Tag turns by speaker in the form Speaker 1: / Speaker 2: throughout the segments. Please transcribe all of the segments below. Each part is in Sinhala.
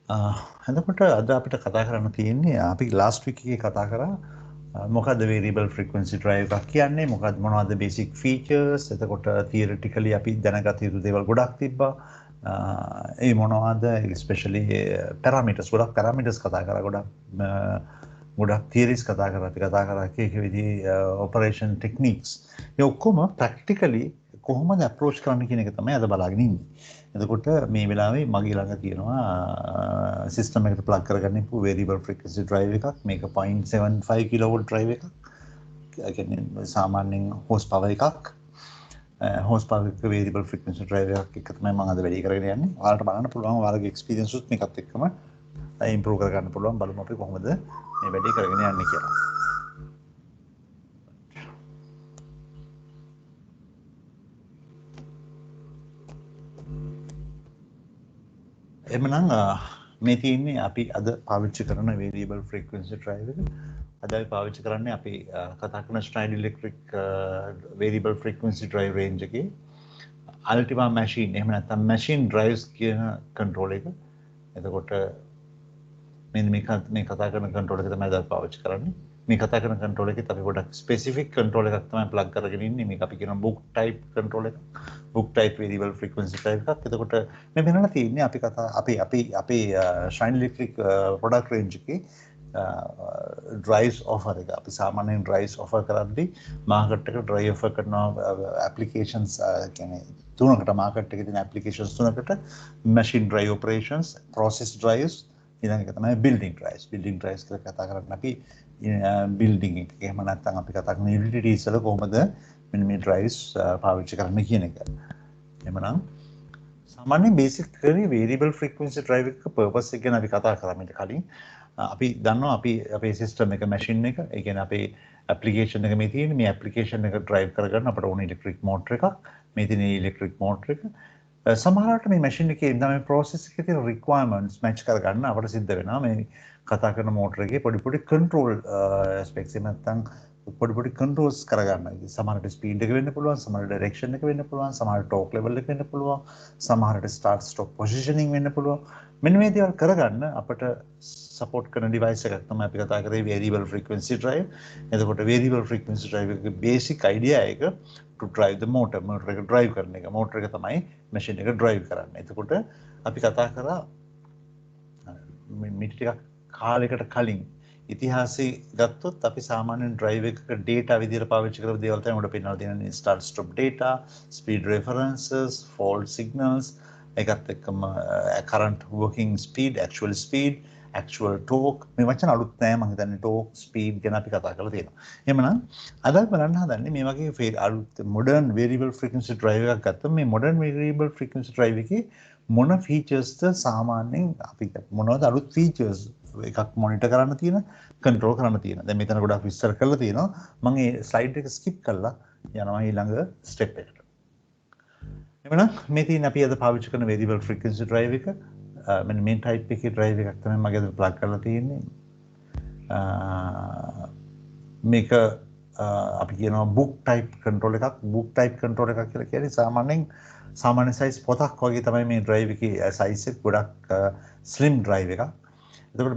Speaker 1: එතකොට අද අපිට කතා කරන්න තියෙන්නේ අපි ලාස්ට් වීක් එකේ කතා කරා මොකද්ද variable frequency drive එකක් කියන්නේ මොනවද basic features එතකොට theoretically අපි දැනගත යුතු දේවල් ගොඩක් තිබ්බා ඒ මොනවද especially parameters ගොඩක් parameters කතා කරා ගොඩක් theories කතා කරා අපි කතා කරා එක විදිහේ operation techniques ඒ ඔක්කොම practically කොහොමද approach කරන්න කියන එක තමයි අද බලාගෙන ඉන්නේ. එතකොට මේ වෙලාවේ මගේ ළඟ තියෙනවා සිස්ටම් එකට ප්ලග් කරගන්න variable frequency drive එකක් මේක 0.75 kV drive එකක්. ඒ කියන්නේ සාමාන්‍යයෙන් horse power එකක්. horse power එක variable frequency drive එකක් එක තමයි මම අද වැඩි කරගෙන යන්නේ. ඔයාලට බලන්න පුළුවන් ඔයාලගේ experience උත් මේකත් එක්කම improve කරගන්න පුළුවන් බලමු අපි කොහොමද මේ වැඩි කරගෙන යන්නේ කියලා. එමනම් මේ තියෙන්නේ අපි අද පාවිච්චි කරන variable frequency drive එක. අද අපි පාවිච්චි කරන්නේ අපි කතා කරන Schneider Electric variable frequency drive range එකේ Ultima machine එහෙම නැත්නම් machine drives කියන control එක. එතකොට මෙන්න මේ කතා කරන control එක තමයි අද පාවිච්චි කරන්නේ. මේ කතා කරන control එකෙත් අපි ගොඩක් specific control එකක් තමයි plug කරගෙන ඉන්නේ. මේක අපි කියන book type control එක. book type variable frequency drive එකක්. එතකොට මේ වෙනලා තියෙන්නේ අපි Schneider Electric product range එකේ drives offer එක. අපි සාමාන්‍යයෙන් drives offer කරද්දී market එකට drive offer කරනවා applications කියන්නේ තුනකට market එකේ තියෙන applications තුනකට machine drive operations, process drives ඊළඟ එක තමයි building drives. building drives කියලා කතා කරන්නේ අපි building එක. එහෙම නැත්නම් අපි කතා කරන utilities වල කොහොමද මෙන්න මේ drives පාවිච්චි කරන්න කියන එක. එහෙමනම් සාමාන්‍යයෙන් basically variable frequency drive එක purpose එක ගැන අපි කතා කරා මීට කලින්. අපි දන්නවා අපි අපේ system එක machine එක ඒ කියන්නේ අපේ application එක මේ තියෙන මේ application එක drive කරගන්න අපට ඕන electric motor එකක්. මේ තියෙන electric motor එක සමහරවිට මේ machine එකේ ඉඳන් මේ process එකේ තියෙන requirements match කරගන්න අපට සිද්ධ වෙනවා මේ කතා කරන motor එකේ පොඩි control aspects එක නැත්නම් පොඩි controls කරගන්න. සමහරවිට speed එක වෙන්න පුළුවන්, සමහරවිට direction එක වෙන්න පුළුවන්, සමහරවිට torque level එක වෙන්න පුළුවන්, සමහරවිට start stop positioning වෙන්න පුළුවන්. මෙන්න මේ දේවල් කරගන්න අපට support කරන device එකක් තමයි අපි කතා කරේ variable frequency drive. එතකොට variable frequency drive එකේ basic idea එක to drive the motor එක drive කරන එක. motor එක තමයි machine එක drive කරන්නේ. එතකොට අපි කතා කරා මිනිත් ටිකක් කාලයකට කලින් ඉතිහාසයේ ගත්තොත් අපි සාමාන්‍යයෙන් drive එකක data විදිහට පාවිච්චි කරපු දේවල් තමයි උඩ පෙන්නලා තියෙනවා. start stop data, speed references, fault signals, ඒකත් එක්කම current working speed, actual torque මේ වචන අලුත් නෑ මම හිතන්නේ torque speed ගැන අපි කතා කරලා තියෙනවා. එහෙමනම් අද අපි බලන්න හදන්නේ මේ වගේ අලුත් modern variable frequency drive එකක් ගත්තොත් මේ modern variable frequency drive එකේ මොන featuresද සාමාන්‍යයෙන් අපි මොනවද අලුත් features එකක් මොනිටර් කරන්න තියෙන කන්ට්‍රෝල් කරන්න තියෙන. දැන් මෙතන ගොඩක් විස්තර කරලා තියෙනවා. මම මේ ස්ලයිඩ් එක ස්කිප් කරලා යනවා ඊළඟ ස්ටෙප් එකට. එවනම් මේ තියෙන අපි අද පාවිච්චි කරන variable frequency drive එක මෙන්න මේ type එකේ drive එකක් තමයි මගේ අද plug කරලා තියෙන්නේ. මේක අපි කියනවා book type control එකක්. book type control එකක් කියලා කියන්නේ සාමාන්‍ය size පොතක් වගේ තමයි මේ drive එකේ size එක ගොඩක් slim drive එකක්. එතකොට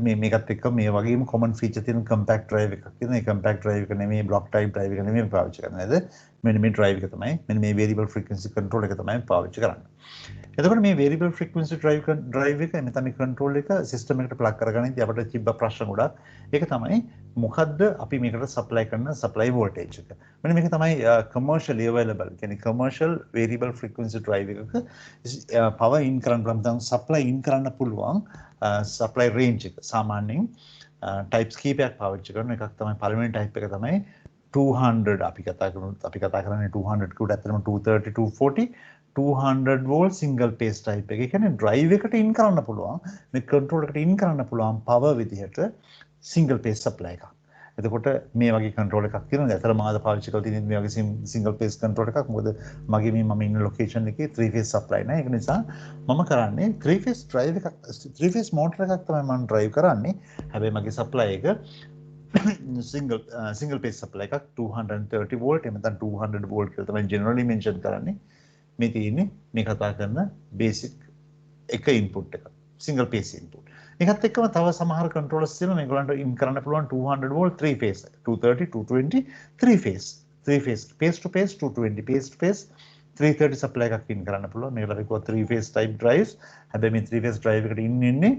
Speaker 1: මේ මේකත් එක්ක මේ වගේම common feature තියෙන compact drive එකක් තියෙනවා. ඒ compact drive එක නෙමෙයි block type drive එක නෙමෙයි පාවිච්චි කරන්නේ. නේද? මෙන්න මේ drive එක තමයි මෙන්න මේ variable frequency control එක තමයි පාවිච්චි කරන්නේ. එතකොට මේ variable frequency drive එක නැත්නම් මේ control එක system එකට plug කරගන්න ඉතින් අපිට තිබ්බ ප්‍රශ්න ගොඩක්. ඒක තමයි මොකද්ද අපි මේකට supply කරන supply voltage එක. මෙන්න මේක තමයි commercially available. කියන්නේ commercial variable frequency drive එකක power in කරන්න පුළුවන් supply in කරන්න පුළුවන් supply range එක. සාමාන්‍යයෙන් types කීපයක් පාවිච්චි කරන එකක් තමයි පළවෙනි type එක තමයි 200 අපි කතා කරන්නේ 200 කට ඇත්තටම 230 240 200 volt single phase type එක. ඒ කියන්නේ drive එකට in කරන්න පුළුවන් මේ control එකට in කරන්න පුළුවන් power විදිහට single phase supply එකක්. එතකොට මේ වගේ control එකක් තියෙනවා. ඇත්තටම මම අද පාවිච්චි කරලා තියෙන්නේ මේ වගේ single phase control එකක්. මොකද මගේ මේ මම ඉන්න location එකේ 3 phase supply නැහැ. ඒක නිසා මම කරන්නේ 3 phase drive එකක් 3 phase motor එකක් තමයි මම drive කරන්නේ. හැබැයි මගේ supply එක single phase supply එකක් 230 volt එහෙම නැත්නම් 200 volt කියලා තමයි generally mention කරන්නේ. මේ තියෙන්නේ මේ කතා කරන basic එක input එක. single phase input. එකත් එක්කම තව සමහර controllers තියෙනවා මේගොල්ලන්ට in කරන්න පුළුවන් 200 volt 3 phase 230 220 3 phase phase to phase 220 phase to phase 330 supply එකක් in කරන්න පුළුවන් මේකට අපි කිව්වා 3 phase type drives හැබැයි මේ 3 phase drive එකට ඉන්නේ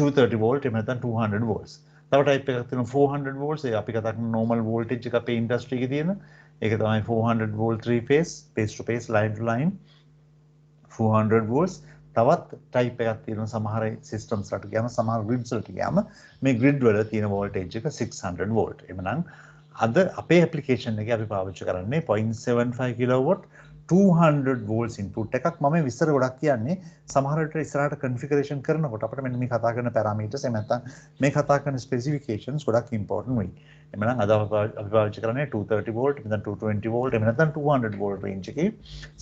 Speaker 1: 230 volt එහෙම නැත්නම් 200 volts තව type එකක් තියෙනවා 400 volts ඒ අපි කතා කරන normal voltage එක අපේ industry එකේ තියෙන ඒක තමයි 400 volt 3 phase to phase line to line 400 volts තවත් type එකක් තියෙනවා සමහර systems වලට ගියාම සමහර grids වලට ගියාම මේ grid වල තියෙන voltage එක 600 volt එhmenan අද අපේ application එකේ අපි පාවිච්චි කරන්නේ 0.75 kilowatt 200 volts input එකක් මම විස්තර ගොඩක් කියන්නේ සමහර විට ඉස්සරහට configuration කරනකොට අපිට මෙන්න මේ කතා කරන parameters එහෙම නැත්නම් මේ කතා කරන specifications ගොඩක් important වෙයි. එhmenan අද අපි පාවිච්චි කරන්නේ 230 volt එහෙම නැත්නම් 220 volt එහෙම නැත්නම් 200 volt range එකේ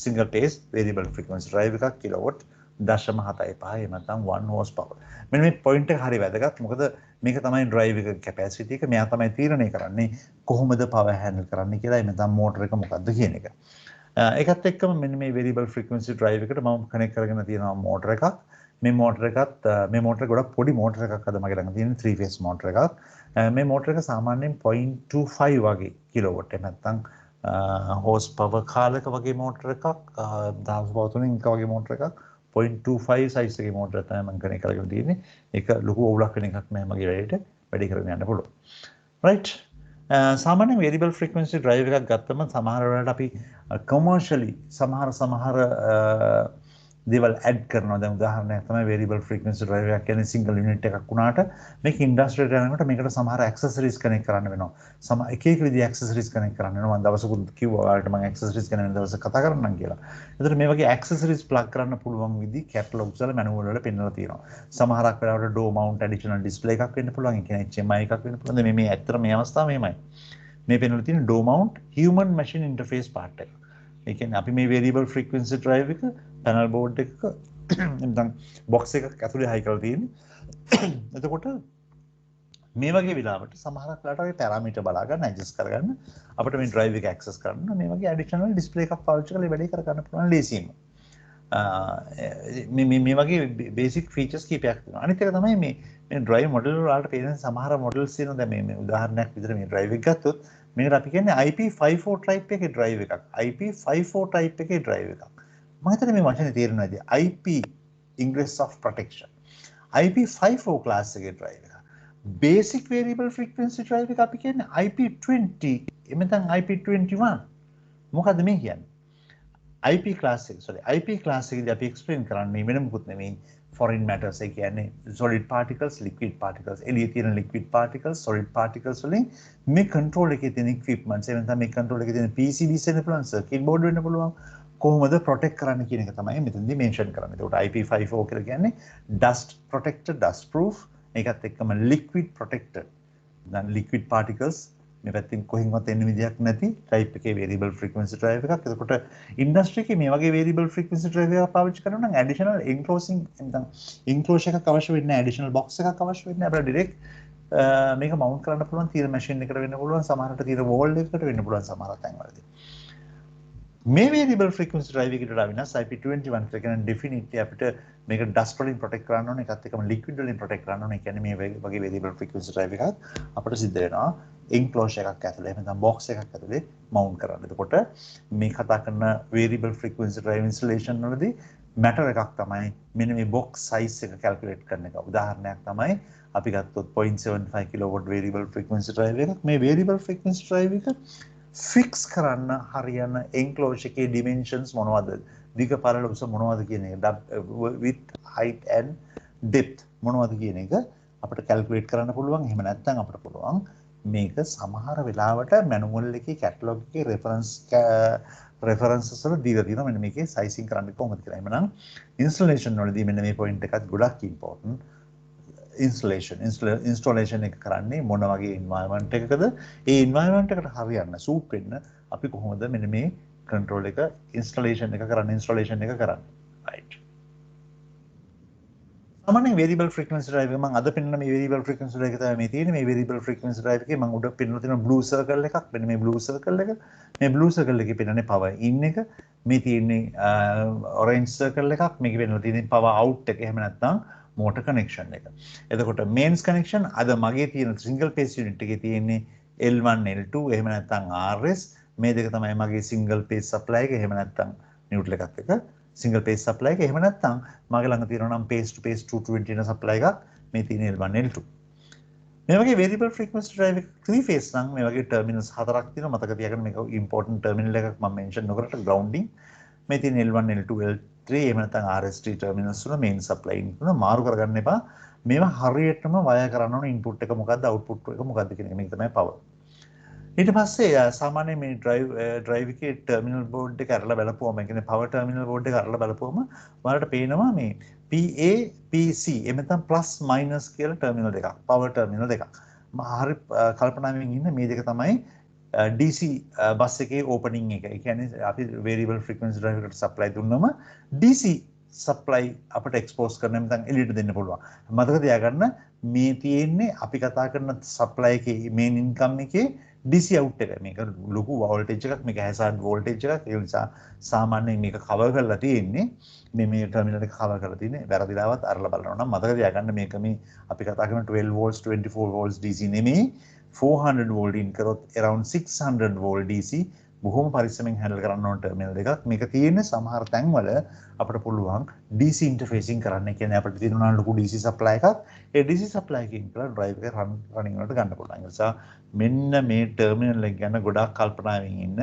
Speaker 1: single phase variable frequency drive එකක් kilowatt 0.75 එහෙම නැත්නම් 1 horsepower. මෙන්න මේ point එක හරි වැදගත්. මොකද මේක තමයි drive එක capacity එක. මෙයා තමයි තීරණය කරන්නේ කොහොමද power handle කරන්නේ කියලා. එහෙම නැත්නම් motor එක මොකක්ද කියන එක. ඒකත් එක්කම මෙන්න මේ variable frequency drive එකට මම connect කරගෙන තියෙනවා motor එකක්. මේ motor එක ගොඩක් පොඩි motor එකක් අද මගේ ළඟ තියෙන 3 phase motor එකක්. මේ motor එක සාමාන්‍යයෙන් 0.25 වගේ kilowatt එහෙම නැත්නම් horsepower කාලක වගේ motor එකක් 1000 power තුنين එක වගේ motor එකක් 0.25 size එකේ motor එක තමයි මම connect කරගෙන තියෙන්නේ. ඒක ලොකු අවුලක් වෙන එකක් නෑ මගේ වැඩේට වැඩි කරගෙන යන්න පුළුවන්. right සාමාන්‍ය variable frequency drive එකක් ගත්තම සමහර වෙලාවට අපි commercially සමහර දේවල් add කරනවා. දැන් උදාහරණයක් තමයි variable frequency drive එකක් කියන්නේ single unit එකක් වුණාට මේක industrial යනකොට මේකට සමහර accessories connect කරන්න වෙනවා. එක විදිහේ accessories connect කරන්න වෙනවා. මම දවසකුත් කිව්වා ඔයාලට මම accessories ගැන වෙන දවසක කතා කරන්නම් කියලා. ඒතර මේ වගේ accessories plug කරන්න පුළුවන් විදි catalogs වල manual වල පෙන්නලා තියෙනවා. සමහරක් වෙලාවට door mount additional display එකක් වෙන්න පුළුවන්. ඒ කියන්නේ HMI එකක් වෙන්න පුළුවන්. මේ ඇත්තට මේ අවස්ථාව මෙහෙමයි. මේ පෙන්නලා තියෙන door mount human machine interface part එක. ඒ කියන්නේ අපි මේ variable frequency drive එක panel board එකක නැත්නම් box එකක් ඇතුලේ හයි කරලා තියෙන්නේ. එතකොට මේ වගේ වෙලාවට සමහරක් වෙලාවට අපි parameter බලා ගන්න adjust කරගන්න අපිට මේ drive එක access කරන්න මේ වගේ additional display එකක් පාවිච්චි කරලා වැඩේ කර ගන්න පුළුවන් ලේසියෙන්ම. මේ වගේ basic features කීපයක් තියෙනවා. අනිත් එක තමයි මේ drive model වලට පේන සමහර models තියෙනවා. දැන් මේ උදාහරණයක් විදිහට මේ drive එක ගත්තොත් මේකට අපි කියන්නේ IP54 type එකේ drive එකක්. IP54 type එකේ drive එකක්. මම හිතන්නේ මේ වචනේ තේරෙනවද? IP Ingress of Protection. IP54 class එකේ drive එක. Basic variable frequency drive එක අපි කියන්නේ IP20 එහෙම නැත්නම් IP21. මොකද්ද මේ කියන්නේ? IP class එකේදී අපි explain කරන්නේ වෙන මොකුත් නෙමෙයි foreign matters ඒ කියන්නේ solid particles liquid particles එළියේ තියෙන liquid particles solid particles වලින් මේ control එකේ තියෙන equipments එහෙම නැත්නම් මේ control එකේ තියෙන PCBs වෙන්න පුළුවන් circuit board වෙන්න පුළුවන් කොහොමද protect කරන්න කියන එක තමයි මෙතනදී mention කරන්නේ. ඒකට IP54 කියලා කියන්නේ dust protected dust proof ඒකත් එක්කම liquid protected දැන් liquid particles මේ පැත්තෙන් කොහෙන්වත් එන්න විදියක් නැති type එකේ variable frequency drive එකක්. එතකොට industry එකේ මේ වගේ variable frequency drive එකක් පාවිච්චි කරනවා නම් additional enclosing නැත්නම් enclosure එකක් අවශ්‍ය වෙන්නේ නැහැ. additional box එකක් අවශ්‍ය වෙන්නේ නැහැ. අපිට direct මේක mount කරන්න පුළුවන් තියෙන machine එකට වෙන්න පුළුවන්. සමහරට තියෙන wall එකකට වෙන්න පුළුවන් සමහර තැන්වලදී. මේ variable frequency drive එකට වෙනස් IP21 කියලා කියන්නේ definitely අපිට මේක dust වලින් protect කරන්න ඕනේ. ඒකත් එක්කම liquid වලින් protect කරන්න ඕනේ. ඒ කියන්නේ මේ වගේ variable frequency drive එකක් අපිට සිද්ධ වෙනවා. enclosure එකක් ඇතුලේ එහෙම නැත්නම් box එකක් ඇතුලේ mount කරන්න. එතකොට මේ කතා කරන variable frequency drive installation වලදී matter එකක් තමයි මෙන්න මේ box size එක calculate කරන එක. උදාහරණයක් තමයි අපි ගත්තොත් 0.75 kilowatt variable frequency drive එකක්. මේ variable frequency drive එක fix කරන්න හරියන enclosure එකේ dimensions මොනවද? දිග පළල උස මොනවද කියන එක width height and depth මොනවද කියන එක අපිට calculate කරන්න පුළුවන්. එහෙම නැත්නම් අපිට පුළුවන් මේක සමහර වෙලාවට manual එකේ catalog එකේ references වල දීලා තියෙනවා මෙන්න මේකේ sizing කරන්න කොහොමද කියලා. එහෙනම් installation වලදී මෙන්න මේ point එකත් ගොඩක් important. installation එක කරන්නේ මොන වගේ environment එකකද? ඒ environment එකට හරියන්න suit වෙන්න අපි කොහොමද මෙන්න මේ control එක installation එක කරන්නේ right. සාමාන්‍යයෙන් variable frequency drive එක මම අද පෙන්නන මේ variable frequency drive එක තමයි මේ තියෙන්නේ. මේ variable frequency drive එකේ මම උඩ පෙන්නලා තියෙන blue circle එකක්. මෙන්න මේ blue circle එක. මේ blue circle එකේ පෙන්නන්නේ power in එක. මේ තියෙන්නේ orange circle එකක් මේක වෙනවා තියෙන්නේ power out එක එහෙම නැත්නම් motor connection එක. එතකොට mains connection අද මගේ තියෙන single phase unit එකේ තියෙන්නේ L1 L2 එහෙම නැත්නම් RS මේ දෙක තමයි මගේ single phase supply එක එහෙම නැත්නම් neutral එකත් එක single phase supply එක එහෙම නැත්නම් මගේ ළඟ තියෙනවා නම් phase to phase 220 යන supply එකක් මේ තියෙන L1 L2 මේ වගේ variable frequency drive එක 3 phase නම් මේ වගේ terminals හතරක් තියෙනවා මතක තියාගන්න මේක important terminal එකක් මම mention නොකරට grounding මේ තියෙන L1 L2 L3 එහෙම නැත්නම් RS3 terminals වල main supply තුන මාරු කරගන්න එපා මේවා හරියටම වයර් කරන්න ඕන input එක මොකද්ද output එක මොකද්ද කියන එක මේක තමයි power ඊට පස්සේ සාමාන්‍යයෙන් මේ drive එකේ terminal board එක අරලා බලපුවම ඒ කියන්නේ power terminal board එක අරලා බලපුවම ඔයාලට පේනවා මේ PA PC එහෙම නැත්නම් plus minus කියලා terminal දෙකක් power terminal දෙකක් හරි කල්පනාවෙන් ඉන්න මේ දෙක තමයි DC බස් එකේ ඕපනින් එක. ඒ කියන්නේ අපි variable frequency drive එකට supply දුන්නම DC supply අපිට expose කරන්න නැත්නම් එළියට දෙන්න පුළුවන්. මතක තියාගන්න මේ තියෙන්නේ අපි කතා කරන supply එකේ main income එකේ DC out එක. මේක ලොකු voltage එකක් මේක hazard voltage එකක්. ඒ නිසා සාමාන්‍යයෙන් මේක cover කරලා තියෙන්නේ මේ terminal එක cover කරලා තියෙන්නේ වැරදිලාවත් අරලා බලනවා නම් මතක තියාගන්න මේක මේ අපි කතා කරන 12 volts 24 volts DC නෙමෙයි 400 volt in කරොත් around 600 volt DC බොහොම පරිස්සමෙන් handle කරන්න ඕන terminal එකක් මේක තියෙන්නේ සමහර තැන්වල අපිට පුළුවන් DC interfacing කරන්න. ඒ කියන්නේ අපිට තියෙනවා ලොකු DC supply එකක් ඒ DC supply එකකින් කියලා drive එක running වලට ගන්න පුළුවන්. ඒ නිසා මෙන්න මේ terminal එක ගැන ගොඩාක් කල්පනාවෙන් ඉන්න.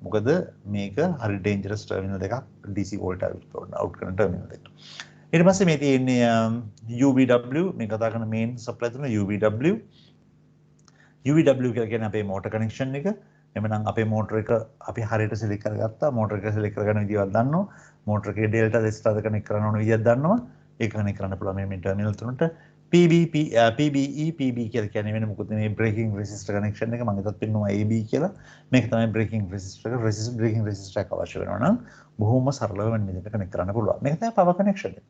Speaker 1: මොකද මේක හරි dangerous terminal එකක් DC voltage out කරන terminal එක. ඊට පස්සේ මේ තියෙන්නේ UVW මේ කතා කරන main supply තුන UVW UVW කියලා කියන්නේ අපේ motor connection එක. එමනම් අපේ motor එක අපි හරියට select කරගත්තා. motor එක select කරගන්න විදිහක් දන්නවා. motor එකේ delta resistor connect කරන්න ඕන විදිහක් දන්නවා. ඒක connect කරන්න පුළුවන් මේ terminal තුනට. PBE PB කියලා කියන්නේ වෙන මොකද මේ braking resistor connection එක මම හිතත් පෙන්නුවා AB කියලා. මේක තමයි braking resistor එක. braking resistor එක අවශ්‍ය වෙනවා නම් බොහොම සරලව වෙන විදිහට connect කරන්න පුළුවන්. මේක තමයි power connection එක.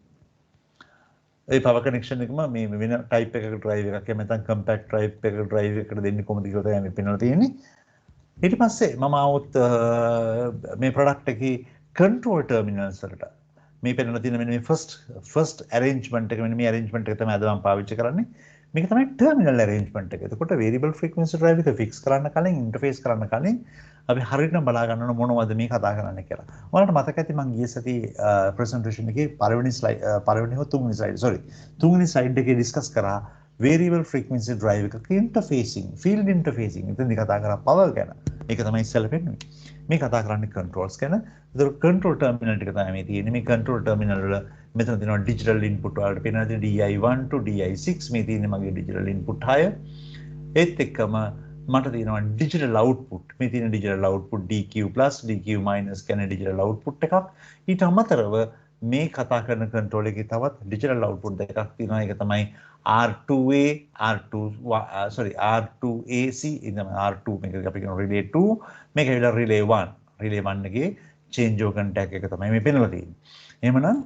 Speaker 1: ඒ power connection එකම මේ වෙන type එකක drive එකක් එහෙම නැත්නම් compact type එකක drive එකකට දෙන්නේ කොහොමද කියලා තමයි මේ පෙන්වලා තියෙන්නේ. ඊට පස්සේ මම આવොත් මේ product එකේ control terminals වලට මේ පෙන්වලා තියෙන මෙන්න මේ first arrangement එක මෙන්න මේ arrangement එක තමයි අද මම පාවිච්චි කරන්නේ. මේක තමයි terminal arrangement එක. එතකොට variable frequency drive එක fix කරන්න කලින් interface කරන්න කලින් අපි හරියටම බලා ගන්න ඕන මොනවද මේ කතා කරන්නේ කියලා. ඔයාලට මතක ඇති මම ගිය සතියේ presentation එකේ තුන්වෙනි slide එකේ discuss කරා variable frequency drive එකක interfacing field interfacing එතනදි කතා කරා power ගැන. ඒක තමයි ඉස්සෙල්ලා පෙන්වන්නේ. මේ කතා කරන්නේ controls ගැන. ඒතර control terminal ටික තමයි මේ තියෙන්නේ. මේ control terminal වල මෙතන තියෙනවා digital input වලට පේනවා DI1 to DI6 මේ තියෙන්නේ මගේ digital input 6. ඒත් එක්කම මට තියෙනවා digital output. මේ තියෙන digital output DQ+ DQ- කියන digital output එකක්. ඊට අමතරව මේ කතා කරන control එකේ තවත් digital output දෙකක් තියෙනවා. ඒක තමයි R2A R2AC ඉතින් R2 මේක අපි කියන relay 2 මේක ඇවිල්ලා relay 1 එකේ change over contact එක තමයි මේ පෙන්වලා තියෙන්නේ. එහෙමනම්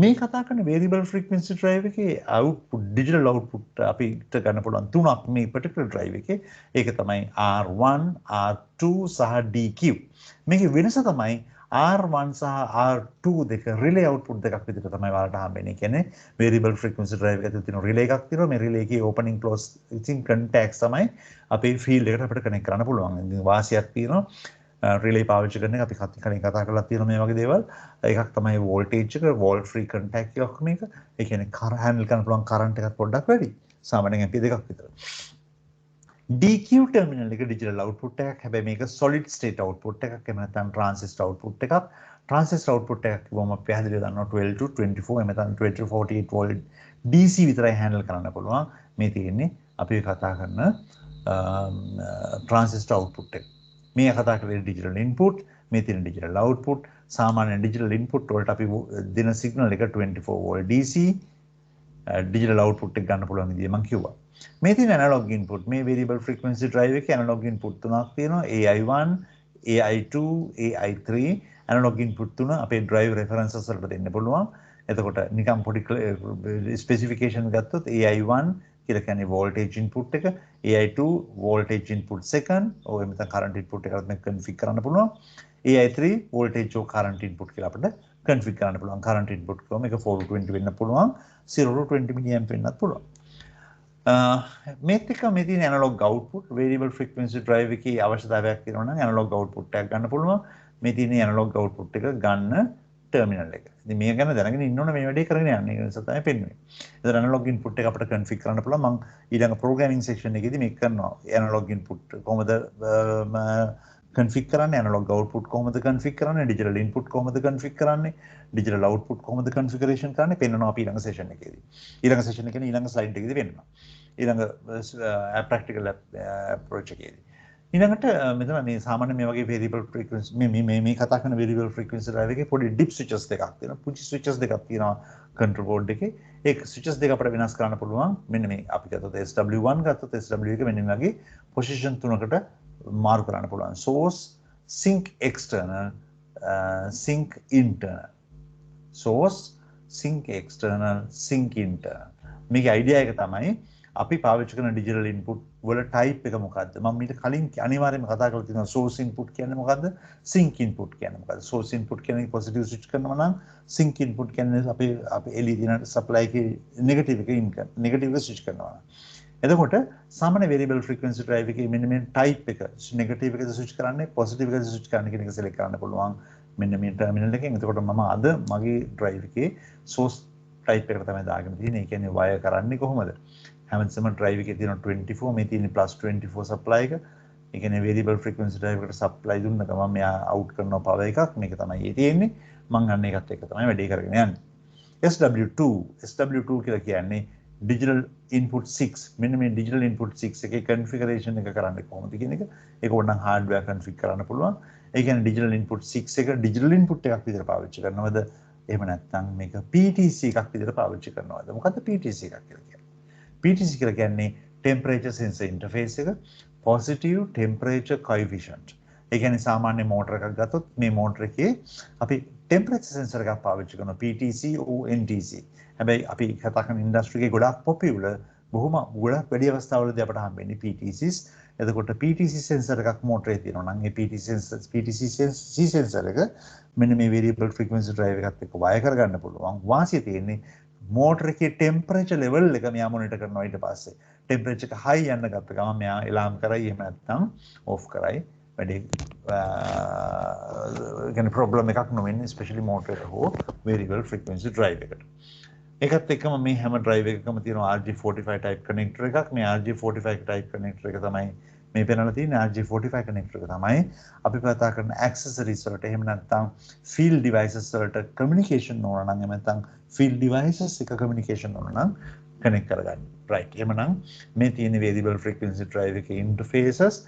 Speaker 1: මේ කතා කරන variable frequency drive එකේ output digital output අපිට ගන්න පුළුවන් තුනක් මේ particular drive එකේ. ඒක තමයි R1 R2 සහ DQ. මේකේ වෙනස තමයි R1 සහ R2 දෙක relay output දෙකක් විදිහට තමයි ඔයාලට හම්බෙන්නේ. කියන්නේ variable frequency drive එකේ තියෙන relay එකක් තියෙනවා. මේ relay එකේ opening close ඉතින් contacts තමයි අපේ field එකට අපිට connect කරන්න පුළුවන්. ඉතින් වාසියක් තියෙනවා. relay පාවිච්චි කරන එක අපි කලින් කතා කරලා තියෙන මේ වගේ දේවල්. එකක් තමයි voltage එක, volt free contact එකක් මේක. ඒ කියන්නේ handle කරන්න පුළුවන් current එකත් පොඩ්ඩක් වැඩි. සාමාන්‍යයෙන් MP දෙකක් විතර. DQ terminal එක digital output එකක්. හැබැයි මේක solid state output එකක්. එහෙම නැත්නම් transistor output එකක්. transistor output එකක් කිව්වම පැහැදිලිව දන්නවා 12 to 24 එහෙම නැත්නම් 20 to 48 volt DC විතරයි handle කරන්න පුළුවන්. මේ තියෙන්නේ අපි කතා කරන transistor output එක. මේ කතා කරේ digital input, මේ තියෙන digital output. සාමාන්‍ය digital input වලට අපි දෙන signal එක 24 volt DC digital output එක ගන්න පුළුවන් විදිය මම කිව්වා. මේ තියෙන analog input මේ variable frequency drive එකේ analog input තුනක් තියෙනවා AI1 AI2 AI3 analog input තුන අපේ drive references වලට දෙන්න පුළුවන්. එතකොට නිකම් පොඩි specification ගත්තොත් AI1 කියලා කියන්නේ voltage input එක, AI2 voltage input second, ඔය මෙතන current input එකකට මේක configure කරන්න පුළුවන්. AI3 voltage or current input කියලා අපිට configure කරන්න පුළුවන්. current input එක මේක 4 to 20 වෙන්න පුළුවන්, 0 to 20 milliamp වෙන්නත් පුළුවන්. මේක එක මේ තියෙන analog output variable frequency drive එකේ අවශ්‍යතාවයක් තියෙනවා නම් analog output එකක් ගන්න පුළුවන්. මේ තියෙන analog output එක ගන්න terminal එක. ඉතින් මේක ගැන දැනගෙන ඉන්න ඕනේ මේ වැඩේ කරගෙන යන්න. ඒක නිසා තමයි පෙන්වන්නේ. ඒතර analog input එක අපිට configure කරන්න පුළුවන්. මම ඊළඟ programming section එකේදී මේක කරනවා. analog input කොහොමද configure කරන්නේ, analog output කොහොමද configure කරන්නේ, digital input කොහොමද configure කරන්නේ, digital output කොහොමද configuration කරන්නේ පෙන්වනවා අපි ඊළඟ session එකේදී. ඊළඟ session එකේ ඊළඟ slide එකේදී වෙන්නවා. ඊළඟ practical approach එකේදී. ඊළඟට මෙතන මේ සාමාන්‍ය මේ වගේ variable frequency මේ කතා කරන variable frequency drive එකේ පොඩි dip switches දෙකක් තියෙනවා. පුංචි switches දෙකක් තියෙනවා control board එකේ. ඒ switches දෙක අපිට වෙනස් කරන්න පුළුවන්. මෙන්න මේ අපි ගත්තොත් SW1 ගත්තොත් SW එක මෙන්න මේ වගේ position තුනකට මාරු කරන්න පුළුවන්. source, sync external, sync internal. source, sync external, sync internal. මේකේ idea එක තමයි අපි පාවිච්චි කරන digital input වල type එක මොකද්ද? මම ඊට කලින් අනිවාර්යයෙන්ම කතා කරලා තියෙනවා source input කියන්නේ මොකද්ද? sync input කියන්නේ මොකද්ද? source input කියන්නේ positive switch කරනවා නම් sync input කියන්නේ අපි LED දින supply එකේ negative එක in කරන negative එක switch කරනවා. එතකොට සාමාන්‍ය variable frequency drive එකේ මෙන්න මේ type එක negative එකද switch කරන්නේ positive එකද switch කරන්නේ කියන එක select කරන්න පුළුවන් මෙන්න මේ terminal එකෙන්. එතකොට මම අද මගේ drive එකේ source type එකට තමයි දාගෙන තියෙන්නේ. ඒ කියන්නේ wire කරන්නේ කොහොමද? හැමතිස්සම drive එකේ තියෙන 24 මේ තියෙන +24 supply එක. ඒ කියන්නේ variable frequency drive එකට supply දුන්න ගමන් මෙයා out කරන power එකක්. මේක තමයි ඒ තියෙන්නේ. මම අන්න ඒකත් එක්ක තමයි වැඩේ කරගෙන යන්නේ. SW2 කියලා කියන්නේ digital input 6. මෙන්න මේ digital input 6 එකේ configuration එක කරන්නේ කොහොමද කියන එක. ඒක ඕනනම් hardware configure කරන්න පුළුවන්. ඒ කියන්නේ digital input 6 එක digital input එකක් විදිහට පාවිච්චි කරනවද? එහෙම නැත්නම් මේක PTC එකක් විදිහට පාවිච්චි කරනවද? මොකද්ද PTC එකක් කියලා කියන්නේ? PTC කියලා කියන්නේ temperature sensor interface එක, positive temperature coefficient. ඒ කියන්නේ සාමාන්‍ය මෝටර එකක් ගත්තොත් මේ මෝටර එකේ අපි temperature sensor එකක් පාවිච්චි කරනවා PTC ONTC. හැබැයි අපි කතා කරන ඉන්ඩස්ට්‍රි එකේ ගොඩාක් පොපියුලර් ගොඩක් වැඩි අවස්ථාවලදී අපට හම්බෙන්නේ PTCs. එතකොට PTC sensor එකක් මෝටරේ තියෙනවා නම් ඒ PTC sensor එක මෙන්න මේ variable frequency drive එකත් එක්ක wire කරගන්න පුළුවන්. වාසිය තියෙන්නේ මෝටර එකේ ටෙම්පරේචර් ලෙවල් එක මෙයා මොනිටර් කරනවා ඊට පස්සේ. ටෙම්පරේචර් එක හයි යන්න ගත්ත ගමන් මෙයා එලාම් කරයි එහෙම නැත්නම් ඔෆ් කරයි. වැඩි කියන්නේ ප්‍රොබ්ලම් එකක් නොවෙන්නේ ස්පෙෂලි මෝටර එක හෝ variable frequency drive එකට. ඒකත් එක්කම මේ හැම drive එකකම තියෙන RJ45 type connector එකක්. මේ RJ45 type connector එක තමයි මේ පෙන්වලා තියෙන RJ45 connector එක තමයි අපි කතා කරන accessories වලට එහෙම නැත්නම් field devices වලට communication ඕන නම් එහෙම නැත්නම් field devices එක communication ඕන නම් connect කරගන්න. right. එහෙමනම් මේ තියෙන variable frequency drive එකේ interfaces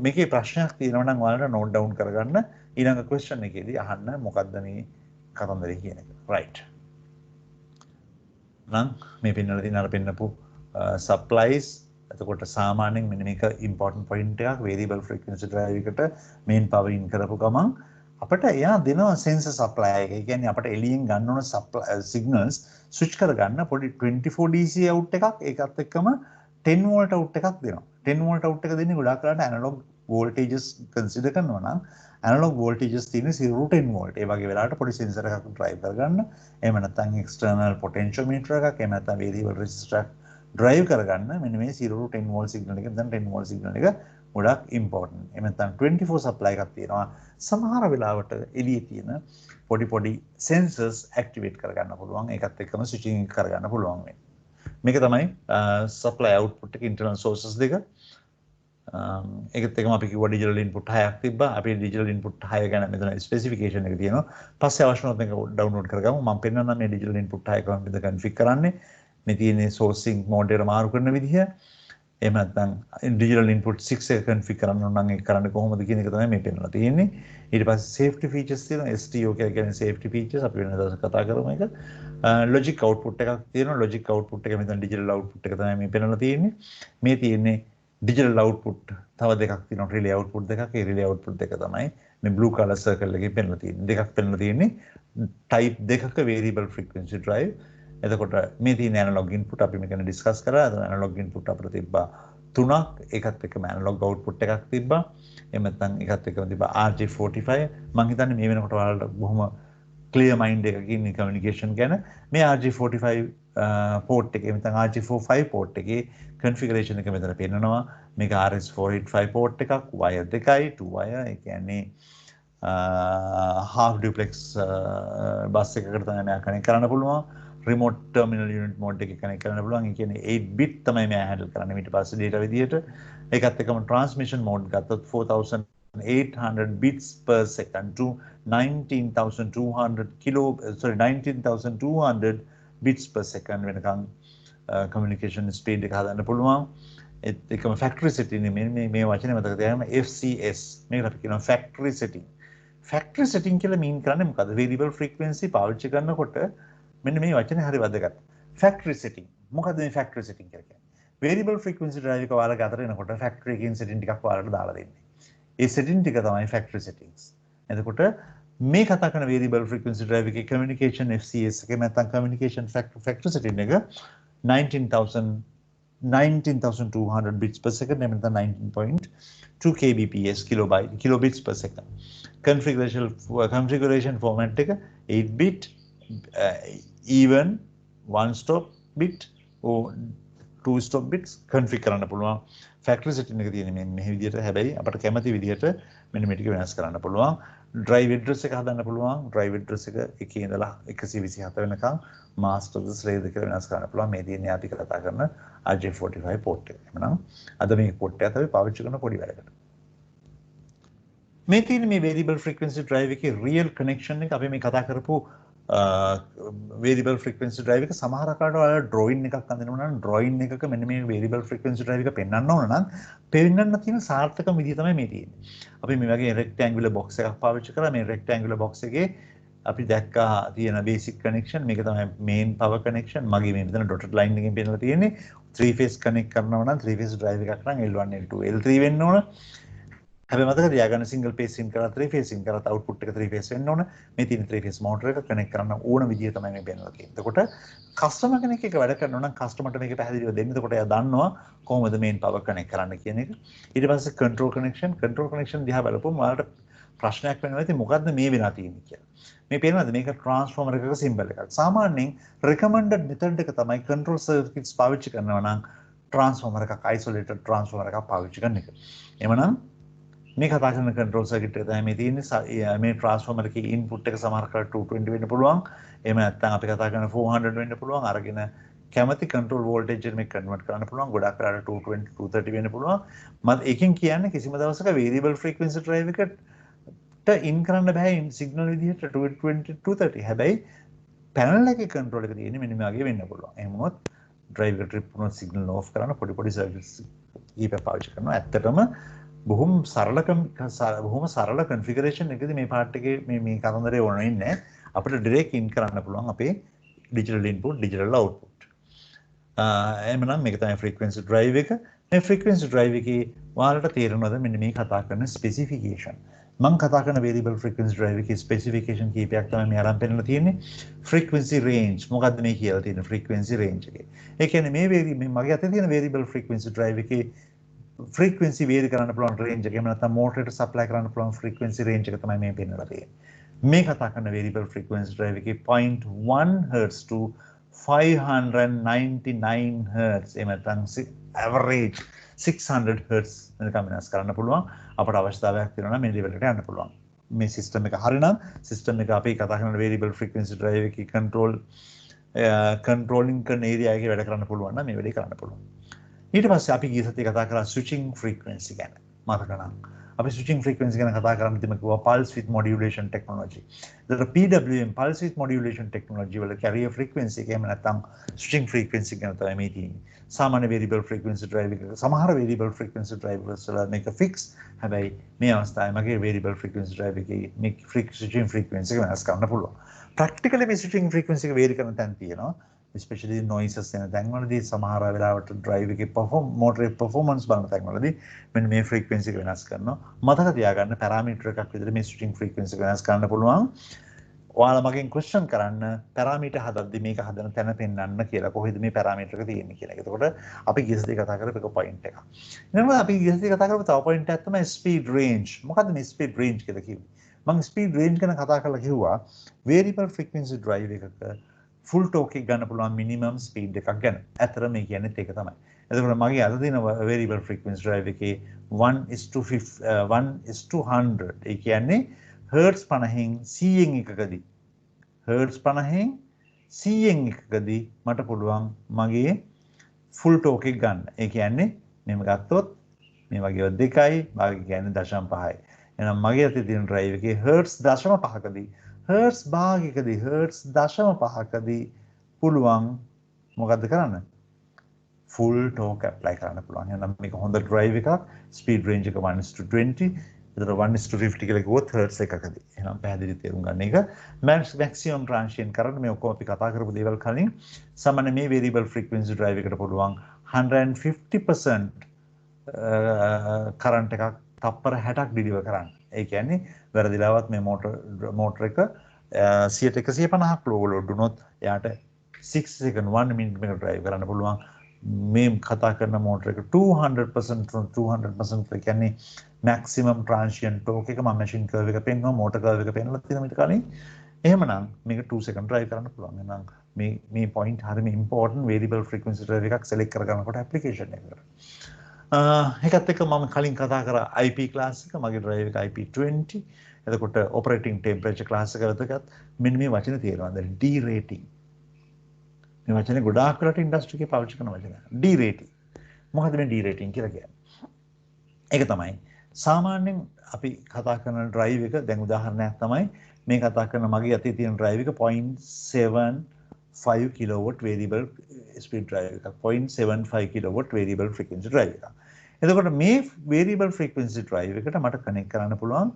Speaker 1: මේකේ ප්‍රශ්නයක් තියෙනවා නම් ඔයාලට note down කරගන්න. ඊළඟ question එකේදී අහන්න මොකද්ද මේ කතන්දරේ කියන එක. right. නම් මේ පෙන්වලා තියෙන අර පෙන්නපු supplies එතකොට සාමාන්‍යයෙන් මෙන්න මේක important point එකක් variable frequency drive එකට main power in කරපු ගමන් අපිට එයා දෙනවා sensor supply එක. ඒ කියන්නේ අපිට එළියෙන් ගන්න ඕන signals switch කරගන්න පොඩි 24 DC out එකක් ඒකත් එක්කම 10 volt out එකක් දෙනවා. 10 volt out එක දෙන්නේ ගොඩාක් වෙලාවට analog voltages consider කරනවා නම් analog voltages තියෙන 0 to 10 volt. ඒ වගේ වෙලාවට පොඩි sensor එකක් drive කරගන්න. එහෙම නැත්නම් external potentiometer එකක් එහෙම නැත්නම් variable resistor එකක් drive කරගන්න මෙන්න මේ 0 to 10 volt signal එක. දැන් 10 volt signal එක ගොඩක් important. එහෙම නැත්නම් 24 supply එකක් තියෙනවා. සමහර වෙලාවට එළියේ තියෙන පොඩි sensors activate කරගන්න පුළුවන්. ඒකත් එක්කම switching කරගන්න පුළුවන් වෙන්නේ. මේක තමයි supply output එක internal sources දෙක. ඒකත් එක්කම අපි කිව්වා digital input 6ක් තිබ්බා. අපි digital input 6 ගැන මෙතන specification එක තියෙනවා. පස්සේ අවශ්‍ය වුණොත් මේක download කරගමු. මම පෙන්නන්නම් මේ digital input 6 කොහොමද configure කරන්නේ. මේ තියෙන්නේ sourcing mode එකට මාරු කරන විදිහ. එහෙම නැත්නම් digital input 6 එක configure කරන්න ඕන නම් ඒක කරන්න කොහොමද කියන එක තමයි මේ පෙන්නලා තියෙන්නේ. ඊට පස්සේ safety features තියෙනවා. STO කියලා කියන්නේ safety features අපි වෙන දවසක කතා කරමු ඒක. logic output එකක් තියෙනවා. logic output එක මෙතන digital output එක තමයි මේ පෙන්නලා තියෙන්නේ. මේ තියෙන්නේ digital output තව දෙකක් තියෙනවා. relay output දෙකක්. ඒ relay output දෙක තමයි මේ blue color circle එකේ පෙන්නලා තියෙන්නේ. දෙකක් පෙන්නලා තියෙන්නේ type දෙකක variable frequency drive. එතකොට මේ තියෙන ඇනලොග් ඉන්පුට් අපි මෙතන ඩිස්කස් කරා. ඇනලොග් ඉන්පුට් අපිට තිබ්බා 3ක්. ඒකත් එක්කම ඇනලොග් අවුට්පුට් එකක් තිබ්බා. එහෙම නැත්නම් ඒකත් එක්කම තිබ්බා RJ45. මම හිතන්නේ මේ වෙනකොට ඔයාලට බොහොම ක්ලියර් මයින්ඩ් එකකින් කමියුනිකේෂන් ගැන මේ RJ45 පෝට් එකේ නැත්නම් RJ45 පෝට් එකේ කන්ෆිගරේෂන් එක මෙතන පෙන්නනවා. මේක RS485 පෝට් එකක්, වයර් දෙකයි, 2 වයර්. ඒ කියන්නේ half duplex බස් එකකට තමයි මෙයා කනෙක්ට් කරන්න පුළුවන්. රිමෝට් ටර්මිනල් යුනිට් මෝඩ් එකේ කනෙක්ට් කරන්න පුළුවන්. ඒ කියන්නේ 8 bit තමයි මෙයා හැන්ඩල් කරන්නේ ඊට පස්සේ data විදියට. ඒකත් එක්කම transmission mode ගත්තොත් 4800 bits per second to 19,200 bits per second වෙනකන් communication speed එක හදන්න පුළුවන්. ඒත් එකම factory setting මේ වචනේ මතක තියාගන්න FCS. මේකට අපි කියනවා factory setting. factory setting කියලා mean කරන්නේ මොකද්ද? variable frequency පාවිච්චි කරනකොට මෙන්න මේ වචනේ හරි වැදගත්. factory setting. මොකද්ද මේ factory setting කියලා කියන්නේ? variable frequency drive එක ඔයාලගේ අතට එනකොට factory එකකින් setting ටිකක් ඔයාලට දාලා දෙන්නේ. ඒ setting ටික තමයි factory settings. එතකොට මේ කතා කරන variable frequency drive එකේ communication FCS එකේ නැත්නම් communication factory setting එක 19,200 bits per second එහෙම නැත්නම් 19.2 kbps kilobits per second. configuration format එක 8 bit even one stop bit or two stop bits configure කරන්න පුළුවන්. factory setting එක තියෙන මේ විදිහට හැබැයි අපිට කැමති විදිහට මෙන්න මේ ටික වෙනස් කරන්න පුළුවන්. drive address එක හදන්න පුළුවන්. drive address එක එකේ ඉඳලා 127 වෙනකන් master slave දෙක වෙනස් කරන්න පුළුවන්. මේ තියෙන අපි කතා කරන RJ45 port එක. එhmenan අද මේ port එක තමයි පාවිච්චි කරන පොඩි වැඩකට. මේ තියෙන මේ variable frequency drive එකේ real connection එක අපි මේ කතා කරපු variable frequency drive එක සමහර ආකාරයට ඔයාලා drawing එකක් අඳිනවා නම් drawing එකක මෙන්න මේ variable frequency drive එක පෙන්වන්න ඕන නම් පෙන්වන්න තියෙන සාර්ථකම විදිය තමයි මේ තියෙන්නේ. අපි මේ වගේ rectangular box එකක් පාවිච්චි කරලා මේ rectangular box එකේ අපි දැක්කා තියෙන basic connection මේක තමයි main power connection. මගේ මේ මෙතන dotted line එකකින් පෙන්නලා තියෙන්නේ 3 phase connect කරනවා නම් 3 phase drive එකක් නම් L1 L2 L3 වෙන්න ඕන. හැබැයි මතක තියාගන්න single phase in කරලා 3 phase in කරලා output එක 3 phase වෙන්න ඕන. මේ තියෙන 3 phase motor එක connect කරන්න ඕන විදිය තමයි මේ පෙන්නලා තියෙන්නේ. එතකොට customer කෙනෙක් එක වැඩ කරනවා නම් customer ට මේක පැහැදිලිව දෙන්න. එතකොට එයා දන්නවා කොහොමද main power connect කරන්න කියන එක. ඊට පස්සේ control connection දිහා බලපුවම ඔයාලට ප්‍රශ්නයක් වෙනවා ඉතින් මොකද්ද මේ වෙලා තියෙන්නේ කියලා. මේ පේනවද මේක transformer එකක symbol එකක්. සාමාන්‍යයෙන් recommended method එක තමයි control circuits පාවිච්චි කරනවා නම් transformer එකක් isolated transformer එකක් පාවිච්චි කරන එක. එhmenan මේ කතා කරන control circuit එක තමයි මේ තියෙන්නේ. මේ transformer එකේ input එක සමහර කරලා 220 වෙන්න පුළුවන්. එහෙම නැත්නම් අපි කතා කරන 400 වෙන්න පුළුවන්. අරගෙන කැමති control voltage එක මේක convert කරන්න පුළුවන්. ගොඩක් කරලා 220 230 වෙන්න පුළුවන්. මම එකෙන් කියන්නේ කිසිම දවසක variable frequency drive එකට in කරන්න බෑ signal විදිහට 220 230. හැබැයි panel එකේ control එක තියෙන්නේ මෙන්න මේ වගේ වෙන්න පුළුවන්. එහෙම වුණොත් drive එක trip වුණොත් signal off කරන්න පොඩි circuits කීපයක් පාවිච්චි කරනවා. ඇත්තටම බොහොම සරල configuration එකදී මේ part එකේ මේ කතන්දරේ ඕන වෙන්නේ අපිට direct in කරන්න පුළුවන් අපේ digital input digital output. එහෙනම් මේක තමයි frequency drive එක. මේ frequency drive එකේ ඔයාලට තේරෙනවද මෙන්න මේ කතා කරන specification. මම කතා කරන variable frequency drive එකේ specification කීපයක් තමයි මේ අරන් පෙන්නලා තියෙන්නේ. frequency range මොකද්ද මේ කියලා තියෙන frequency range එකේ. ඒ කියන්නේ මේ මගේ අතේ තියෙන variable frequency drive එකේ frequency vary කරන්න පුළුවන් range එක. එහෙම නැත්නම් motor එකට supply කරන්න පුළුවන් frequency range එක තමයි මේ පෙන්නලා තියෙන්නේ. මේ කතා කරන variable frequency drive එකේ 0.1 Hz to 599 Hz එහෙම නැත්නම් average 600 Hz වෙනකම් වෙනස් කරන්න පුළුවන්. අපට අවශ්‍යතාවයක් තියෙනවා නම් මේ level එකට යන්න පුළුවන්. මේ system එක හරිනම් system එක අපි කතා කරන variable frequency drive එකේ controlling කරන area එකේ වැඩ කරන්න පුළුවන් නම් මේ වැඩේ කරන්න පුළුවන්. ඊට පස්සේ අපි ගිය සතියේ කතා කරා switching frequency ගැන. මතක නම් අපි switching frequency ගැන කතා කරන්නේ තිබෙන කිව්වා pulse width modulation technology. ඒතර PWM pulse width modulation technology වල carrier frequency එක එහෙම නැත්නම් switching frequency ගැන තමයි මේ තියෙන්නේ. සාමාන්‍ය variable frequency drive එක සමහර variable frequency drivers වල මේක fix. හැබැයි මේ අවස්ථාවේ මගේ variable frequency drive එකේ මේ switching frequency එක වෙනස් කරන්න පුළුවන්. practically මේ switching frequency එක vary කරන තැන් තියෙනවා. especially noises එන තැන්වලදී සමහර වෙලාවට drive එකේ motor performance බලන තැන්වලදී මෙන්න මේ frequency එක වෙනස් කරනවා. මතක තියාගන්න parameter එකක් විදිහට මේ switching frequency එක වෙනස් කරන්න පුළුවන්. ඔයාලා මගෙන් ක්වෙස්චන් කරන්න පැරාමීටර් හදද්දි මේක හදන තැන පෙන්වන්න කියලා කොහෙද මේ පැරාමීටර් එක තියෙන්නේ කියලා. එතකොට අපි ගියසදී කතා කරපු එක පොයින්ට් එකක්. ඊළඟට අපි ගියසදී කතා කරපු තව පොයින්ට් එකක් තමයි ස්පීඩ් රේන්ජ්. මොකද්ද මේ ස්පීඩ් රේන්ජ් කියලා කිව්වේ? මම ස්පීඩ් රේන්ජ් ගැන කතා කරලා කිව්වා variable frequency drive එකක ෆුල් ටෝක් එක ගන්න පුළුවන් මිනිමම් ස්පීඩ් එකක් ගැන. ඇත්තට මේ කියන්නේ ඒක තමයි. එතකොට මගේ අද තියෙන variable frequency drive එකේ 1:100 ඒ කියන්නේ හර්ට්ස් 50න් 100න් එකකදී හර්ට්ස් 50න් 100න් එකකදී මට පුළුවන් මගේ ෆුල් ටෝක් එක ගන්න. ඒ කියන්නේ මෙහෙම ගත්තොත් මේ වගේ දෙකයි භාගය කියන්නේ 0.5යි. එහෙනම් මගේ අතේ තියෙන ඩ්‍රයිව් එකේ හර්ට්ස් 0.5කදී හර්ට්ස් භාගයකදී හර්ට්ස් 0.5කදී පුළුවන් මොකද්ද කරන්න? ෆුල් ටෝක් ඇප්ලයි කරන්න පුළුවන්. එහෙනම් මේක හොඳ ඩ්‍රයිව් එකක්. ස්පීඩ් රේන්ජ් එක 1:20. ඒතර 1:50 කියලා කිව්වොත් හර්ට්ස් එකකදී. එහෙනම් පැහැදිලි තේරුම් ගන්න එක. මැක්සිමම් ට්‍රාන්සියන් කරන්න මේ ඔක්කොම අපි කතා කරපු දේවල් කලින් සාමාන්‍ය මේ variable frequency drive එකට පුළුවන් 150% කරන්ට් එකක් තප්පර 60ක් ඩිලිවර් කරන්න. ඒ කියන්නේ වැරදිලාවත් මේ මෝටර එක 150ක් ලෝඩ් වුණොත් එයාට 6 second 1 minute මේක drive කරන්න පුළුවන්. මේ කතා කරන මෝටර එක 200% කියන්නේ maximum transient torque එක මම machine curve එක පෙන්වනවා motor curve එක පෙන්වලා තියෙනවා ඊට කලින්. එහෙමනම් මේක 2 second drive කරන්න පුළුවන්. එහෙනම් මේ point හරියම important variable frequency drive එකක් select කරගන්නකොට application එකකට. ඒකත් එක්ක මම කලින් කතා කරා IP class එක මගේ drive එක IP20. එතකොට operating temperature class එක වැදගත්. මෙන්න මේ වචනේ තේරෙනවා. දැන් D-rating. මේ වචනේ ගොඩාක් වෙලාට ඉන්ඩස්ට්‍රි එකේ පාවිච්චි කරන වචනයක්. D-rating. මොකද මේ D-rating කියලා කියන්නේ? ඒක තමයි සාමාන්‍යයෙන් අපි කතා කරන drive එක දැන් උදාහරණයක් තමයි මේ කතා කරන මගේ අතේ තියෙන drive එක 0.75 kilowatt variable speed drive එකක් 0.75 kilowatt variable frequency drive එකක්. එතකොට මේ variable frequency drive එකට මට කනෙක්ට් කරන්න පුළුවන්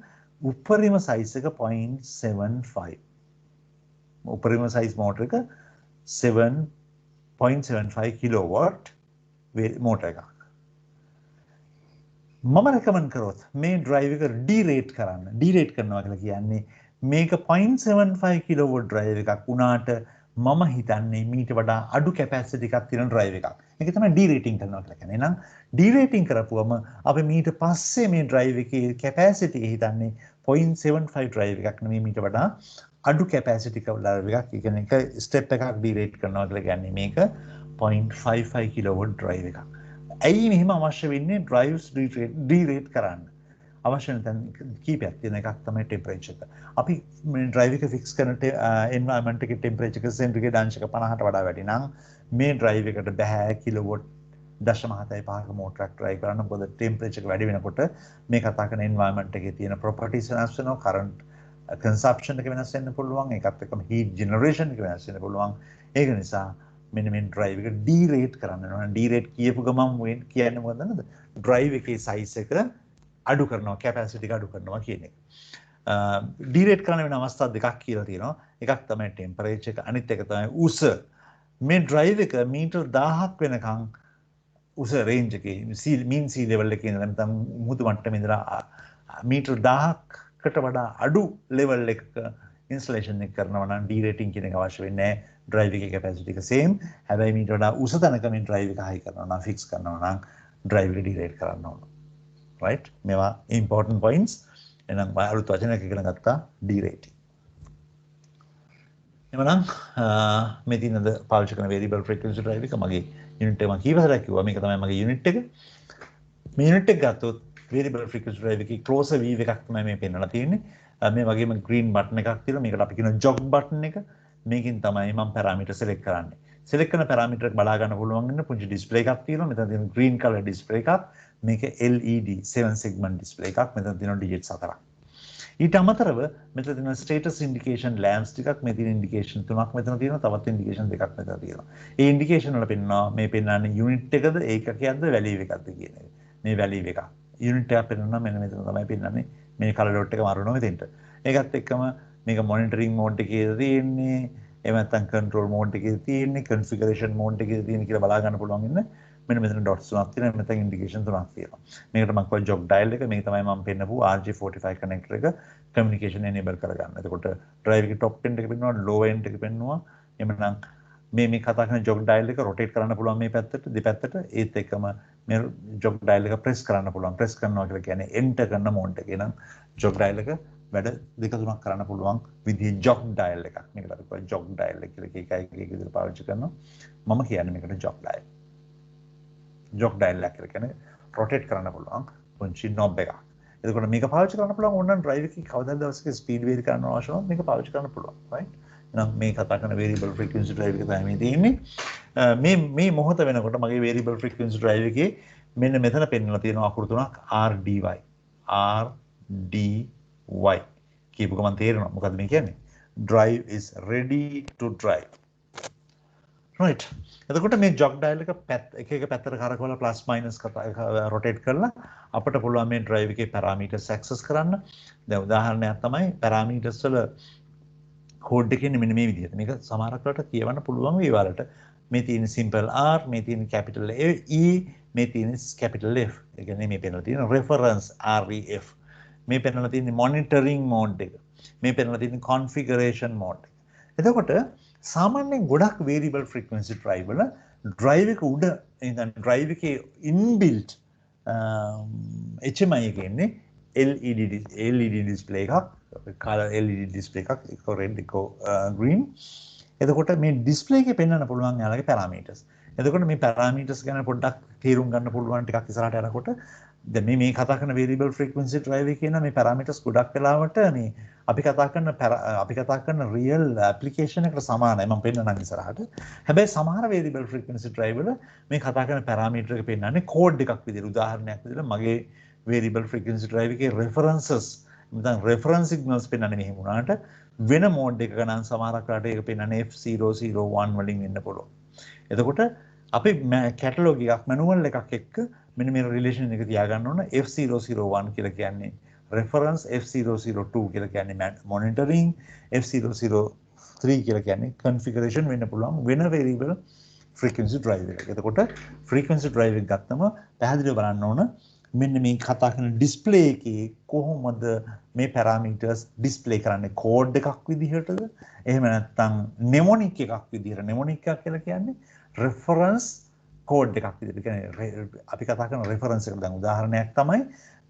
Speaker 1: උපරිම size එක 0.75. උපරිම size motor එක 7.75 kilowatt motor එකක්. මම රෙකමන්ඩ් කරොත් මේ ඩ්‍රයිව් එක ඩීරේට් කරන්න. ඩීරේට් කරනවා කියලා කියන්නේ මේක 0.75 කිලෝවොට් ඩ්‍රයිව් එකක් වුණාට මම හිතන්නේ මීට වඩා අඩු කැපැසිටි එකක් තියෙන ඩ්‍රයිව් එකක්. ඒක තමයි ඩීරේටිං කරනවා කියලා කියන්නේ. එහෙනම් ඩීරේටිං කරපුවම අපි මීට පස්සේ මේ ඩ්‍රයිව් එකේ කැපැසිටි හිතන්නේ 0.75 ඩ්‍රයිව් එකක් නෙමෙයි මීට වඩා අඩු කැපැසිටි එකක් ඩ්‍රයිව් එකක්. ඒ කියන්නේ එක ස්ටෙප් එකක් ඩීරේට් කරනවා කියලා කියන්නේ මේක 0.55 කිලෝවොට් ඩ්‍රයිව් එකක්. ඇයි මෙහෙම අවශ්‍ය වෙන්නේ ඩ්‍රයිව්ස් ඩීරේට් කරන්න? අවශ්‍ය නැත්නම් කීපයක් තියෙන එකක් තමයි ටෙම්පරේචර් එක. අපි මේ ඩ්‍රයිව් එක ෆික්ස් කරන එන්වයරන්මන්ට් එකේ ටෙම්පරේචර් එක සෙන්ටිග්‍රේඩ් අංශක 50ට වඩා වැඩි නම් මේ ඩ්‍රයිව් එකට බෑ කිලෝවොට් 0.75ක මෝටරයක් ඩ්‍රයිව් කරන්න. මොකද ටෙම්පරේචර් එක වැඩි වෙනකොට මේ කතා කරන එන්වයරන්මන්ට් එකේ තියෙන ප්‍රොපර්ටිස් වෙනස් වෙනවා. කරන්ට් කන්සම්ප්ෂන් එක වෙනස් වෙන්න පුළුවන්. ඒකත් එක්කම හීට් ජෙනරේෂන් එක වෙනස් වෙන්න පුළුවන්. ඒක නිසා මෙන්න මේ ඩ්‍රයිව් එක ඩීරේට් කරන්න ඕන. ඩීරේට් කියපු ගමන් කියන්නේ මොකද දන්නද? ඩ්‍රයිව් එකේ සයිස් එක අඩු කරනවා, කැපැසිටි එක අඩු කරනවා කියන එක. ඩීරේට් කරන්න වෙන අවස්ථා දෙකක් කියලා තියෙනවා. එකක් තමයි ටෙම්පරේචර් එක, අනිත් එක තමයි උස. මේ ඩ්‍රයිව් එක මීටර් 1000ක් වෙනකන් උස රේන්ජ් එකේ මීන් සී ලෙවල් එකේ ඉඳලා නැත්නම් මුහුදු මට්ටමේ ඉඳලා මීටර් 1000කට වඩා අඩු ලෙවල් එකක ඉන්ස්ටලේෂන් එක කරනවා නම් ඩීරේටිං කියන එක අවශ්‍ය වෙන්නේ නැහැ. ඩ්‍රයිව් එකේ කැපැසිටි එක සේම්. හැබැයි මීට වඩා උස තැනක මේ ඩ්‍රයිව් එක හයි කරනවා නම් ෆික්ස් කරනවා නම් ඩ්‍රයිව් එක ඩීරේට් කරන්න ඕන. right? මේවා important points. එහෙනම් මම අලුත් වචනයක් ඉගෙන ගත්තා ඩීරේටිං. එමනම් මේ තියෙනද පාවිච්චි කරන variable frequency drive එක මගේ යුනිට් එක මම කීවසරක් කිව්වා මේක තමයි මගේ යුනිට් එක. මේ යුනිට් එක ගත්තොත් variable frequency drive එකේ closer view එකක් තමයි මේ පෙන්වලා තියෙන්නේ. මේ වගේම green button එකක් තියෙනවා. මේකට අපි කියන jog button එක. මේකෙන් තමයි මම පැරාමීටර් select කරන්නේ. select කරන පැරාමීටර් එක බලා ගන්න පුළුවන් වෙන පුංචි display එකක් තියෙනවා. මෙතන තියෙන green color display එකක්. මේක LED 7 segment display එකක්. මෙතන තියෙනවා digits 4ක්. ඊට අමතරව මෙතන තියෙන status indication lamps ටිකක් මේ තියෙන indication 3ක් මෙතන තියෙනවා. තවත් indication දෙකක් මෙතන තියෙනවා. ඒ indication වල පෙන්වනවා මේ පෙන්වන්නේ unit එකද ඒකකයක්ද value එකක්ද කියන එක. මේ value එක. unit එක පෙන්වනවා මෙන්න මෙතන තමයි පෙන්වන්නේ. මේ color dot එක මාරුනවා මෙතෙන්ට. ඒකත් එක්කම මේක monitoring mode එකේ තියෙන්නේ එහෙම නැත්නම් control mode එකේ තියෙන්නේ configuration mode එකේ තියෙන්නේ කියලා බලා ගන්න පුළුවන් ඉන්න මෙන්න මෙතන dots තුනක් තියෙනවා මෙතන indication තුනක් තියෙනවා මේකට මම කිව්වා jog dial එක මේක තමයි මම පෙන්නපු RJ45 connector එක communication enable කරගන්න. එතකොට drive එකේ top end එක පෙන්වනවා low end එක පෙන්වනවා එමනම් මේ කතා කරන jog dial එක rotate කරන්න පුළුවන් මේ පැත්තට දෙපැත්තට ඒත් එක්කම මේ jog dial එක press කරන්න පුළුවන් press කරනවා කියලා කියන්නේ enter කරන mode එක. එහෙනම් jog dial එක වැඩ දෙක තුනක් කරන්න පුළුවන් විදිහේ jog dial එකක්. මේකට අපි කියනවා jog dial එක කියලා එක විදිහට පාවිච්චි කරනවා. මම කියන්නේ මේකට jog dial. jog dial එක කියලා කියන්නේ rotate කරන්න පුළුවන් පුංචි knob එකක්. එතකොට මේක පාවිච්චි කරන්න පුළුවන් ඕනනම් drive එකේ කවදාද දවසක speed vary කරන්න අවශ්‍ය නම් මේක පාවිච්චි කරන්න පුළුවන්. right? එහෙනම් මේ කතා කරන variable frequency drive එක තමයි මේ තියෙන්නේ. මේ මොහොත වෙනකොට මගේ variable frequency drive එකේ මෙන්න මෙතන පෙන්වලා තියෙනවා අකුරු තුනක් RDY. RDY කියපු ගමන් තේරෙනවා මොකද්ද මේ කියන්නේ? Drive is ready to drive. right. එතකොට මේ jog dial එක එක පැත්තට කරකවලා plus minus rotate කරලා අපිට පුළුවන් මේ drive එකේ parameters access කරන්න. දැන් උදාහරණයක් තමයි parameters වල code එකේ මෙන්න මේ විදිහට. මේක සමහරක් වෙලාවට කියවන්න පුළුවන් වේවාලට. මේ තියෙන simple R, මේ තියෙන capital E, මේ තියෙන capital F. ඒ කියන්නේ මේ පෙන්නලා තියෙන reference REF. මේ පෙන්නලා තියෙන monitoring mode එක. මේ පෙන්නලා තියෙන configuration mode එක. එතකොට සාමාන්‍යයෙන් ගොඩක් variable frequency drive වල drive එක උඩ නිකන් drive එකේ inbuilt HMI එකේ ඉන්නේ LED display එකක් color LED display එකක් එක red එක green. එතකොට මේ display එකේ පෙන්වන්න පුළුවන් යාලගේ parameters. එතකොට මේ parameters ගැන පොඩ්ඩක් තේරුම් ගන්න පුළුවන් ටිකක් ඉස්සරහට යනකොට දැන් මේ කතා කරන variable frequency drive එකේ කියන මේ parameters ගොඩක් වෙලාවට මේ අපි කතා කරන real application එකට සමානයි මම පෙන්නන්නම් ඉස්සරහට. හැබැයි සමහර variable frequency drive වල මේ කතා කරන parameter එක පෙන්නන්නේ code එකක් විදිහට. උදාහරණයක් විදිහට මගේ variable frequency drive එකේ references නැත්නම් reference signals පෙන්නන්නේ මෙහෙම වුණාට වෙන mode එකක නම් සමහරක් වෙලාවට ඒක පෙන්නන්නේ F001 වලින් වෙන්න පුළුවන්. එතකොට අපි catalog එකක් manual එකක් එක්ක මෙන්න මේ relation එක තියාගන්න ඕන. F001 කියලා කියන්නේ reference, F002 කියලා කියන්නේ monitoring, F003 කියලා කියන්නේ configuration වෙන්න පුළුවන් වෙන variable frequency drive එක. එතකොට frequency drive එක ගත්තම පැහැදිලිව බලන්න ඕන මෙන්න මේ කතා කරන display එකේ කොහොමද මේ parameters display කරන්නේ code එකක් විදිහටද එහෙම නැත්නම් mnemonic එකක් විදිහට. mnemonic එකක් කියලා කියන්නේ reference code එකක් විදිහට. කියන්නේ අපි කතා කරන reference එක දැන් උදාහරණයක් තමයි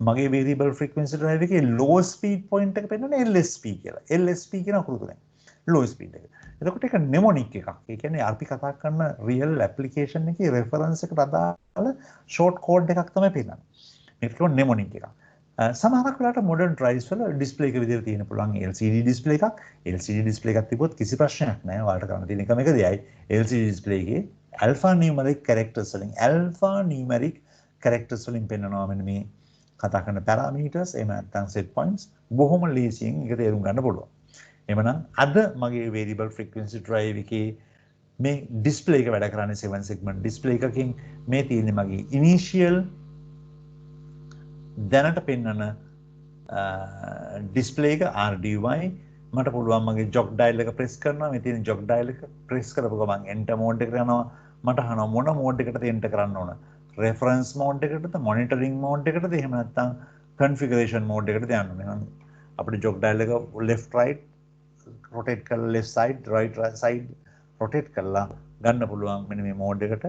Speaker 1: මගේ variable frequency drive එකේ low speed point එක පෙන්නන්නේ LSP කියලා. LSP කියන අකුරු තුනෙන් low speed එක. එතකොට ඒක mnemonic එකක්. ඒ කියන්නේ අපි කතා කරන real application එකේ reference එකට අදාළ short code එකක් තමයි පෙන්නන්නේ. මේක කියන mnemonic එකක්. සමහරක් වෙලාවට modern drives වල display එක විදිහට තියෙන පුළුවන් LCD display එකක්. LCD display එකක් තිබ්බොත් කිසි ප්‍රශ්නයක් නැහැ. ඔයාලට කරන්න තියෙන එකම එක දෙයයි LCD display එකේ alphanumeric characters වලින් පෙන්නනවා මෙන්න මේ කතා කරන parameters එහෙම නැත්නම් set points බොහොම ලේසියෙන් ඒක තේරුම් ගන්න පුළුවන්. එhmenan අද මගේ variable frequency drive එකේ මේ display එක වැඩ කරන්නේ 7 segment display එකකින් මේ තියෙන්නේ මගේ initial දැනට පෙන්වන display එක RDY මට පුළුවන් මගේ jog dial එක press කරනවා මේ තියෙන jog dial එක press කරපුව ගමන් enter mode එකට යනවා මට අහනවා මොන mode එකටද enter කරන්න ඕන reference mode එකටද monitoring mode එකටද එහෙම නැත්නම් configuration mode එකටද යන්න ඕන අපිට jog dial එක left right rotate කරලා left side right side rotate කරලා ගන්න පුළුවන් මෙන්න මේ mode එකට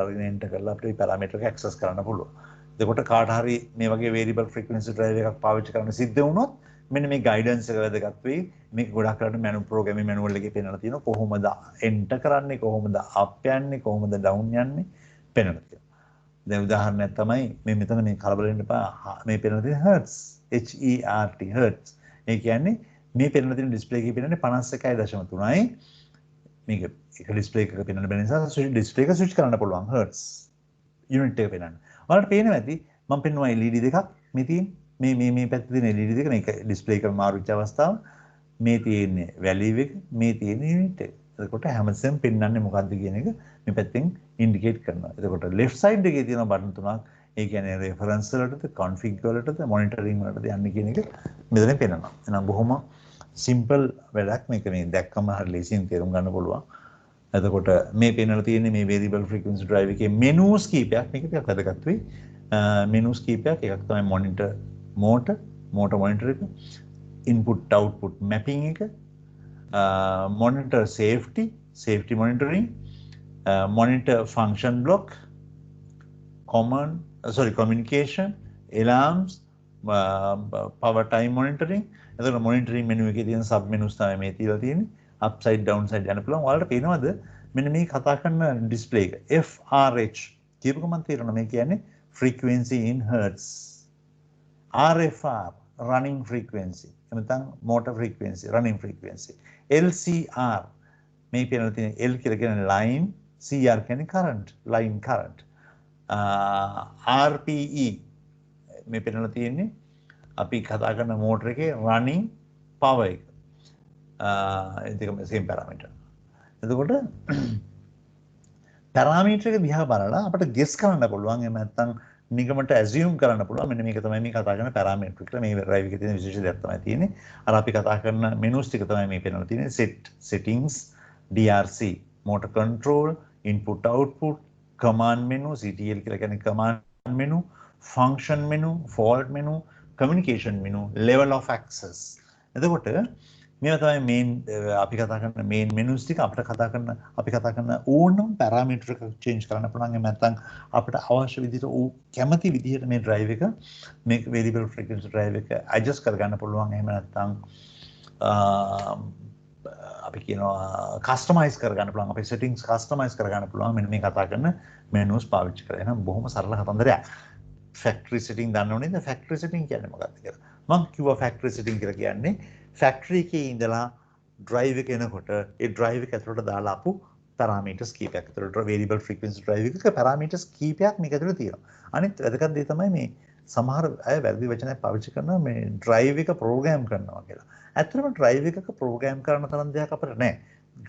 Speaker 1: අරගෙන enter කරලා අපිට මේ parameter එක access කරන්න පුළුවන්. එතකොට කාට හරි මේ වගේ variable frequency drive එකක් පාවිච්චි කරන්න සිද්ධ වුණොත් මෙන්න මේ guidance එක වැදගත් වෙයි. මේක ගොඩක් කරලා manual programming manual එකේ පෙන්නලා තියෙනවා කොහොමද enter කරන්නේ කොහොමද up යන්නේ කොහොමද down යන්නේ පෙන්නලා තියෙනවා. දැන් උදාහරණයක් තමයි මේ මෙතන මේ කලබල වෙන්න එපා මේ පෙන්නලා තියෙන hertz HERT hertz. ඒ කියන්නේ මේ පෙන්නලා තියෙන display එකේ පෙන්නන්නේ 51.3යි. මේක එක display එකක පෙන්නන්න බැරි නිසා display එක switch කරන්න පුළුවන් hertz unit එක පෙන්නන්න. ඔයාලට පේනවා ඇති මම පෙන්නුවා LED දෙකක් මේ තියෙන මේ පැත්තේ තියෙන LED දෙක මේක display එක මාරු වෙච්ච අවස්ථාව මේ තියෙන්නේ value එක මේ තියෙන්නේ unit එක. එතකොට හැමතිස්සෙම පෙන්වන්නේ මොකක්ද කියන එක මේ පැත්තෙන් indicate කරනවා. එතකොට left side එකේ තියෙන බටන් තුනක් ඒ කියන්නේ reference වලටද config වලටද monitoring වලටද යන්නේ කියන එක මෙතනින් පෙන්වනවා. එහෙනම් බොහොම simple වැඩක් මේක මේ දැක්කම හරි ලේසියෙන් තේරුම් ගන්න පුළුවන්. එතකොට මේ පෙන්වලා තියෙන්නේ මේ variable frequency drive එකේ menus කීපයක් මේක ටිකක් වැදගත් වෙයි. menus කීපයක් එකක් තමයි motor monitor එක, input output mapping එක, monitor safety monitoring, monitor function block, communication, alarms, power time monitoring. එතකොට monitoring menu එකේ තියෙන sub menus තමයි මේ තියලා තියෙන්නේ. upside downside යන පුළුවන්. ඔයාලට පේනවද මෙන්න මේ කතා කරන display එක FRH කියපු ගමන් තේරෙනවා මේ කියන්නේ frequency in hertz. RFR running frequency. එතන motor frequency running frequency. LCR මේ පේනලා තියෙන L කියලා කියන්නේ line, CR කියන්නේ current, line current. RPE මේ පෙන්වලා තියෙන්නේ අපි කතා කරන මෝටර එකේ running power එක. ඒ දෙකම same parameter. එතකොට parameter එක දිහා බලලා අපිට guess කරන්න පුළුවන් එහෙම නැත්නම් නිගමනට assume කරන්න පුළුවන් මෙන්න මේක තමයි මේ කතා කරන parameter එක. මේ drive එකේ තියෙන විශේෂ දෙයක් තමයි තියෙන්නේ. අර අපි කතා කරන menus ටික තමයි මේ පෙන්වලා තියෙන්නේ. settings, DRC, motor control, input output, command menu, CTL කියලා කියන්නේ command menu, function menu, fault menu, communication menu, level of access. එතකොට මේවා තමයි main අපි කතා කරන main menus ටික අපි කතා කරන ඕනම parameter එකක් change කරන්න පුළුවන්. එහෙම නැත්නම් අපිට අවශ්‍ය විදිහට කැමති විදිහට මේ drive එක මේ variable frequency drive එක adjust කරගන්න පුළුවන්. එහෙම නැත්නම් අපි කියනවා කස්ටමයිස් කරගන්න පුළුවන්. අපේ settings කස්ටමයිස් කරගන්න පුළුවන් මෙන්න මේ කතා කරන menus පාවිච්චි කරලා. එහෙනම් බොහොම සරල කතන්දරයක්. factory setting දන්නව නේද? factory setting කියන්නේ මොකක්ද කියලා. මම කිව්වා factory setting කියලා කියන්නේ factory එකේ ඉඳලා drive එක එනකොට ඒ drive එක ඇතුළට දාලා ආපු parameters කීපයක්. ඒතකොට variable frequency drive එකක parameters කීපයක් මේක ඇතුළේ තියෙනවා. අනිත් වැදගත් දේ තමයි මේ සමහර අය වැරදි වචනයක් පාවිච්චි කරනවා මේ drive එක program කරනවා කියලා. ඇත්තටම drive එකක program කරන තරම් දෙයක් අපිට නැහැ.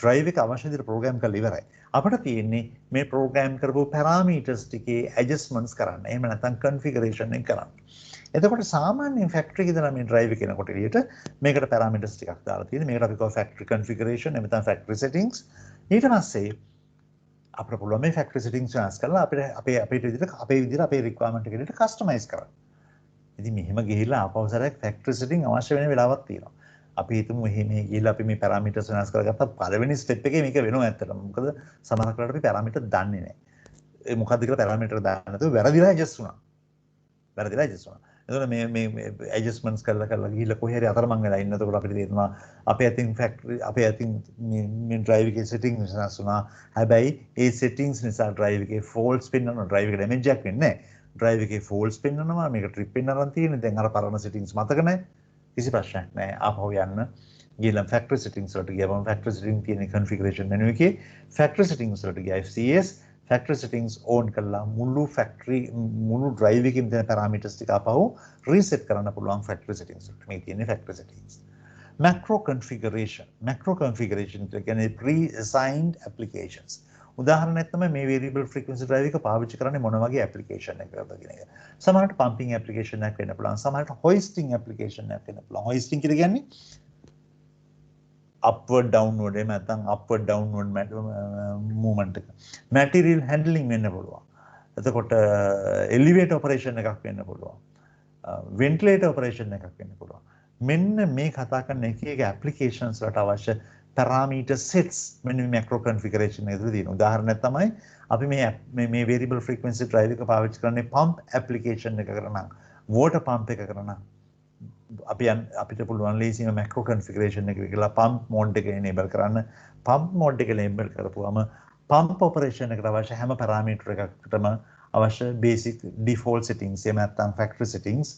Speaker 1: drive එක අවශ්‍ය විදිහට program කරලා ඉවරයි. අපිට තියෙන්නේ මේ program කරපු parameters ටිකේ adjustments කරන්න. එහෙම නැත්නම් configuration එක කරන්න. එතකොට සාමාන්‍යයෙන් factory එකේ ඉඳලා මේ drive එක එනකොට එළියට මේකට parameters ටිකක් දාලා තියෙනවා. මේකට අපි කියව factory configuration එහෙම නැත්නම් factory settings. ඊට පස්සේ අපිට පුළුවන් මේ factory settings වෙනස් කරලා අපේ විදිහට අපේ requirement එක විදිහට customize කරන්න. ඉතින් මෙහෙම ගිහිල්ලා ආපහු සැරයක් factory setting අවශ්‍ය වෙන වෙලාවක් තියෙනවා. අපි හිතමු මේ ගිහිල්ලා අපි මේ parameters වෙනස් කරගත්තා පළවෙනි step එකේ මේක වෙනවා ඇත්තටම. මොකද සමහර කරලා අපි parameter දන්නේ නැහැ. ඒ මොකද්ද කියලා parameter දන්නේ නැතුව වැරදිලා adjust වුණා. එතකොට මේ adjustments කරලා ගිහිල්ලා කොහේ හරි අතරමං වෙලා ඉන්න. එතකොට අපිට තේරෙනවා අපේ අතින් මේ drive එකේ settings වෙනස් වුණා. හැබැයි ඒ settings නිසා drive එකේ faults පෙන්වනවා. drive එක damage එකක් වෙන්නේ නැහැ. drive එකේ faults පෙන්වනවා. මේක trip වෙන්න අරන් තියෙන්නේ. දැන් අර පරණ settings මතක නැහැ. කිසි ප්‍රශ්නයක් නැහැ. ආපහු යන්න. ගිහලා factory settings වලට ගියාම factory settings තියෙන configuration menu එකේ factory settings වලට ගියා FCS factory settings on කරලා මුළු drive එකේම තියෙන parameters ටික ආපහු reset කරන්න පුළුවන් factory settings වලට. මේ තියෙන්නේ factory settings. macro configuration කියන්නේ pre-assigned applications. උදාහරණයක් තමයි මේ variable frequency drive එක පාවිච්චි කරන්නේ මොන වගේ application එකකටද කියන එක. සමහරට pumping application එකක් වෙන්න පුළුවන්. සමහරට hoisting application එකක් වෙන්න පුළුවන්. hoisting කියලා කියන්නේ upward downward එහෙම නැත්නම් upward downward movement එක. material handling වෙන්න පුළුවන්. එතකොට elevator operation එකක් වෙන්න පුළුවන්. ventilator operation එකක් වෙන්න පුළුවන්. මෙන්න මේ කතා කරන එක applications වලට අවශ්‍ය parameter sets මෙන්න මේ macro configuration එකේ තියෙන. උදාහරණයක් තමයි අපි මේ variable frequency drive එක පාවිච්චි කරන්නේ pump application එකකට නම් water pump එකකට නම් අපිට පුළුවන් ලේසියෙන්ම macro configuration එක කියලා pump mode එක enable කරන්න. pump mode එක enable කරපුවම pump operation එකට අවශ්‍ය හැම parameter එකකටම අවශ්‍ය basic default settings එහෙම නැත්නම් factory settings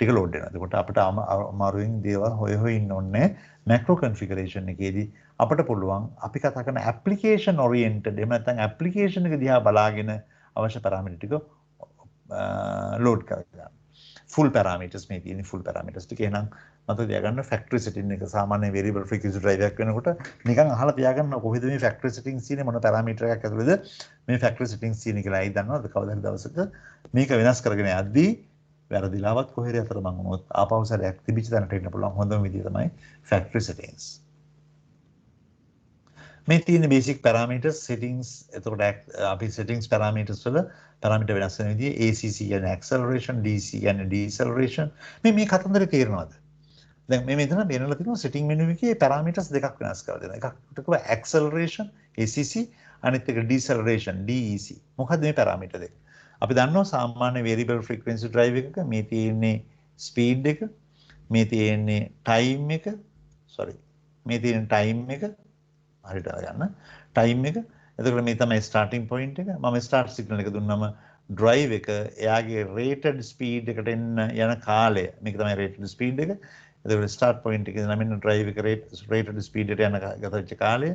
Speaker 1: ටික load වෙනවා. එතකොට අපිට අමාරුවෙන් දේවල් හොය ඉන්න ඕනේ. macro configuration එකේදී අපිට පුළුවන් අපි කතා කරන application oriented එහෙම නැත්නම් application එක දිහා බලාගෙන අවශ්‍ය parameter ටික load කරගන්න. full parameters මේ තියෙන full parameters ටික එහෙනම් මතක තියාගන්න factory setting එක සාමාන්‍ය variable frequency drive එකක් වෙනකොට නිකන් අහලා තියාගන්න කොහෙද මේ factory settings තියෙන්නේ මොන parameter එකක් ඇතුළේද මේ factory settings තියෙන්නේ කියලා අයි දන්නවද කවදා හරි දවසක මේක වෙනස් කරගෙන යද්දී වැරදිලාවත් කොහේ හරි අතරමං වුණොත් ආපහු සැරයක් තිබිච්ච තැනට එන්න පුළුවන් හොඳම විදිය තමයි factory settings. මේ තියෙන basic parameters settings එතකොට අපි settings parameters වල parameter වෙනස් වෙන විදිහ ACC කියන්නේ acceleration DC කියන්නේ deceleration මේ කතන්දරේ තේරෙනවද? දැන් මේ මෙතන වෙනලා තියෙනවා setting menu එකේ parameters දෙකක් වෙනස් කරලා දෙනවා. එකකට කිව්වා acceleration ACC අනිත් එක deceleration DEC. මොකද්ද මේ parameter දෙක? අපි දන්නවා සාමාන්‍ය variable frequency drive එකක මේ තියෙන්නේ speed එක, මේ තියෙන්නේ time එක, මේ තියෙන time එක හරියට ගන්න. time එක. එතකොට මේ තමයි starting point එක. මම start signal එක දුන්නම drive එක එයාගේ rated speed එකට එන්න යන කාලය. මේක තමයි rated speed එක. එතකොට start point එකේ නම් මෙන්න drive එක rated speed එකට යන ගත වෙච්ච කාලය.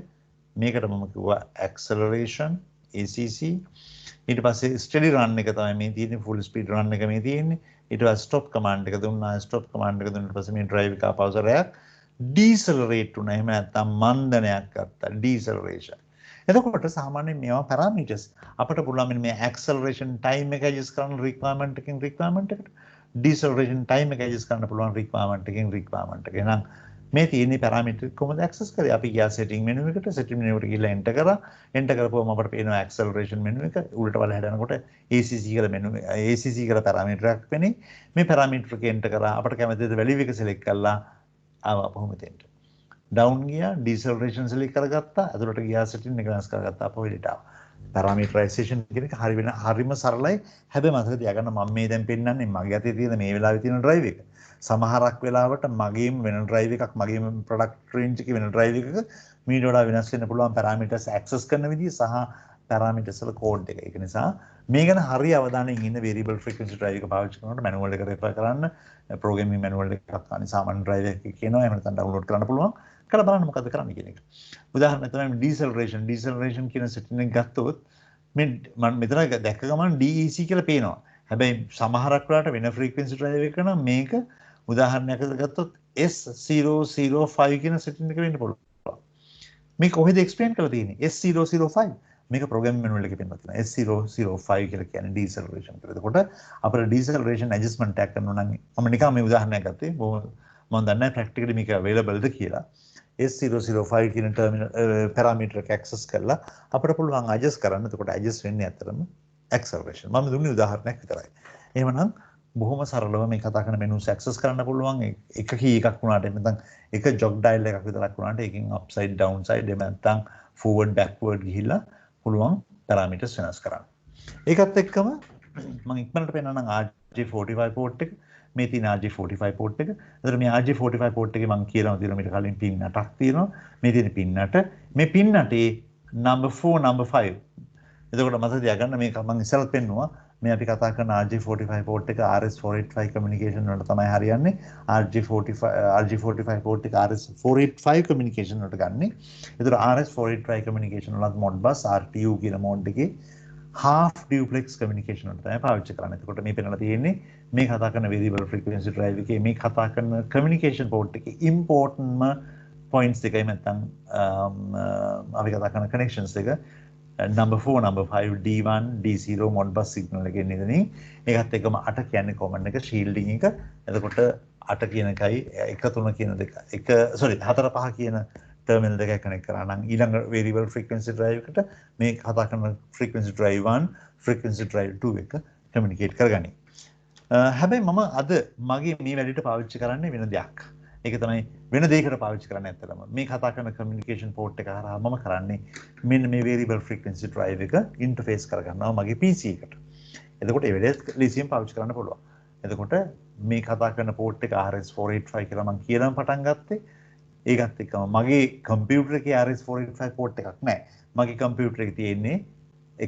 Speaker 1: මේකට මම කිව්වා acceleration ACC. ඊට පස්සේ steady run එක තමයි මේ තියෙන්නේ full speed run එක මේ තියෙන්නේ. ඊට පස්සේ stop command එක දුන්නා. stop command එක දුන්නාට පස්සේ මේ drive එක ආපස්සරයක් decelerate වුණා. එහෙම නැත්නම් මන්දනයක් ගත්තා. deceleration. එතකොට සාමාන්‍යයෙන් මේවා parameters අපිට පුළුවන් මෙන්න මේ acceleration time එක adjust කරන්න requirement එකකින් requirement එකට. deceleration time එක adjust කරන්න පුළුවන් requirement එකකින් requirement එක. එහෙනම් මේ තියෙන parameter කොහොමද access කරේ? අපි ගියා setting menu එකට. setting menu එකට ගිහලා enter කරා. enter කරපුවම අපිට පේනවා acceleration menu එක. උඩට බලලා හැදෙනකොට ACC කියලා menu ACC කියලා parameter එකක් වෙන්නේ. මේ parameter එක enter කරා. අපිට කැමති දේ value එක select කරලා ආවා කොහොමද එතෙන්ට. down ගියා deceleration select කරගත්තා. අතුලට ගියා setting එක වෙනස් කරගත්තා. අපෝ එළියට ආවා. parameterization කියන එක හරිම සරලයි. හැබැයි මතක තියාගන්න මම මේ දැන් පෙන්නන්නේ මගේ අතේ තියෙන මේ වෙලාවේ තියෙන drive එක. සමහරක් වෙලාවට මගේම වෙන drive එකක් මගේම product range එකේ වෙන drive එකක මීට වඩා වෙනස් වෙන්න පුළුවන් parameters access කරන විදිහ සහ parameters වල code එක. ඒක නිසා මේ ගැන හරි අවධානයෙන් ඉන්න variable frequency drive එක පාවිච්චි කරනකොට manual එක refer කරන්න programming manual එකක් අනිත් සාමාන්‍ය drive එකක කියනවා එහෙම නැත්නම් download කරන්න පුළුවන්. කරලා බලන්න මොකද්ද කරන්න කියන එක. උදාහරණයක් තමයි deceleration කියන setting එක ගත්තොත් මේ මම මෙතන දැක්ක ගමන් DEC කියලා පේනවා. හැබැයි සමහරක් වෙලාවට වෙන frequency drive එක නම් මේක උදාහරණයක් ගත්තොත් S005 කියන setting එක වෙන්න පුළුවන්. මේක කොහෙද explain කරලා තියෙන්නේ? S005 මේක program manual එකේ පෙන්නලා තියෙනවා. S005 කියලා කියන්නේ deceleration කියලා. එතකොට අපිට deceleration adjustment එකක් කරනවා නම් මම නිකන් මේ උදාහරණයක් ගත්තේ. මම දන්නේ නැහැ practically මේක available ද කියලා. S005 කියන terminal parameter එක access කරලා අපිට පුළුවන් adjust කරන්න. එතකොට adjust වෙන්නේ ඇත්තටම acceleration. මම දුන්නේ උදාහරණයක් විතරයි. එහෙමනම් බොහොම සරලව මේ කතා කරන menus access කරන්න පුළුවන්. එක key එකක් වුණාට නැත්නම් එක jog dial එකක් විතරක් වුණාට ඒකෙන් upside downside එහෙම නැත්නම් forward backward ගිහිල්ලා පුළුවන් parameters වෙනස් කරන්න. ඒකත් එක්කම මම ඉක්මනට පෙන්නනම් RJ45 port එක මේ තියෙන RJ45 port එක. එතකොට මේ RJ45 port එකේ මම කියනවා තියෙනවා මීට කලින් pin 8ක් තියෙනවා. මේ තියෙන pin 8. මේ pin 8 number 4 number 5. එතකොට මතක තියාගන්න මේක මම ඉස්සරහට පෙන්නුවා. මේ අපි කතා කරන RJ45 port එක RS485 communication වලට තමයි හරියන්නේ. RJ45 port එක RS485 communication වලට ගන්නෙ. එතකොට RS485 communication වලත් Modbus RTU කියන mode එකේ half duplex communication වලට තමයි පාවිච්චි කරන්නේ. එතකොට මේ පෙන්නලා තියෙන්නේ මේ කතා කරන variable frequency drive එකේ මේ කතා කරන communication port එකේ importantම points දෙකයි නැත්නම් අපි කතා කරන connections දෙක number 4 number 5 D1 D0 Modbus signal එකේ ඉඳින් ඒකත් එක්කම 8 කියන්නේ common එක shielding එක. එතකොට 8 කියන එකයි 1 3 කියන දෙක 4 5 කියන terminal දෙක connect කරා නම් ඊළඟ variable frequency drive එකට මේ කතා කරන frequency drive 1 frequency drive 2 එක communicate කරගනි. හැබැයි මම අද මගේ මේ වැඩේට පාවිච්චි කරන්නේ වෙන දෙයක්. ඒක තමයි වෙන දෙයකට පාවිච්චි කරන්න ඇත්තටම. මේ කතා කරන communication port එක හරහා මම කරන්නේ මෙන්න මේ variable frequency drive එක interface කරගන්නවා මගේ PC එකට. එතකොට ඒ වෙලේ ලීසියෙන් පාවිච්චි කරන්න පුළුවන්. එතකොට මේ කතා කරන port එක RS485 කියලා මම කියලාම පටන් ගත්තේ. ඒකත් එක්කම මගේ කම්පියුටර් එකේ RS485 port එකක් නැහැ. මගේ කම්පියුටර් එකේ තියෙන්නේ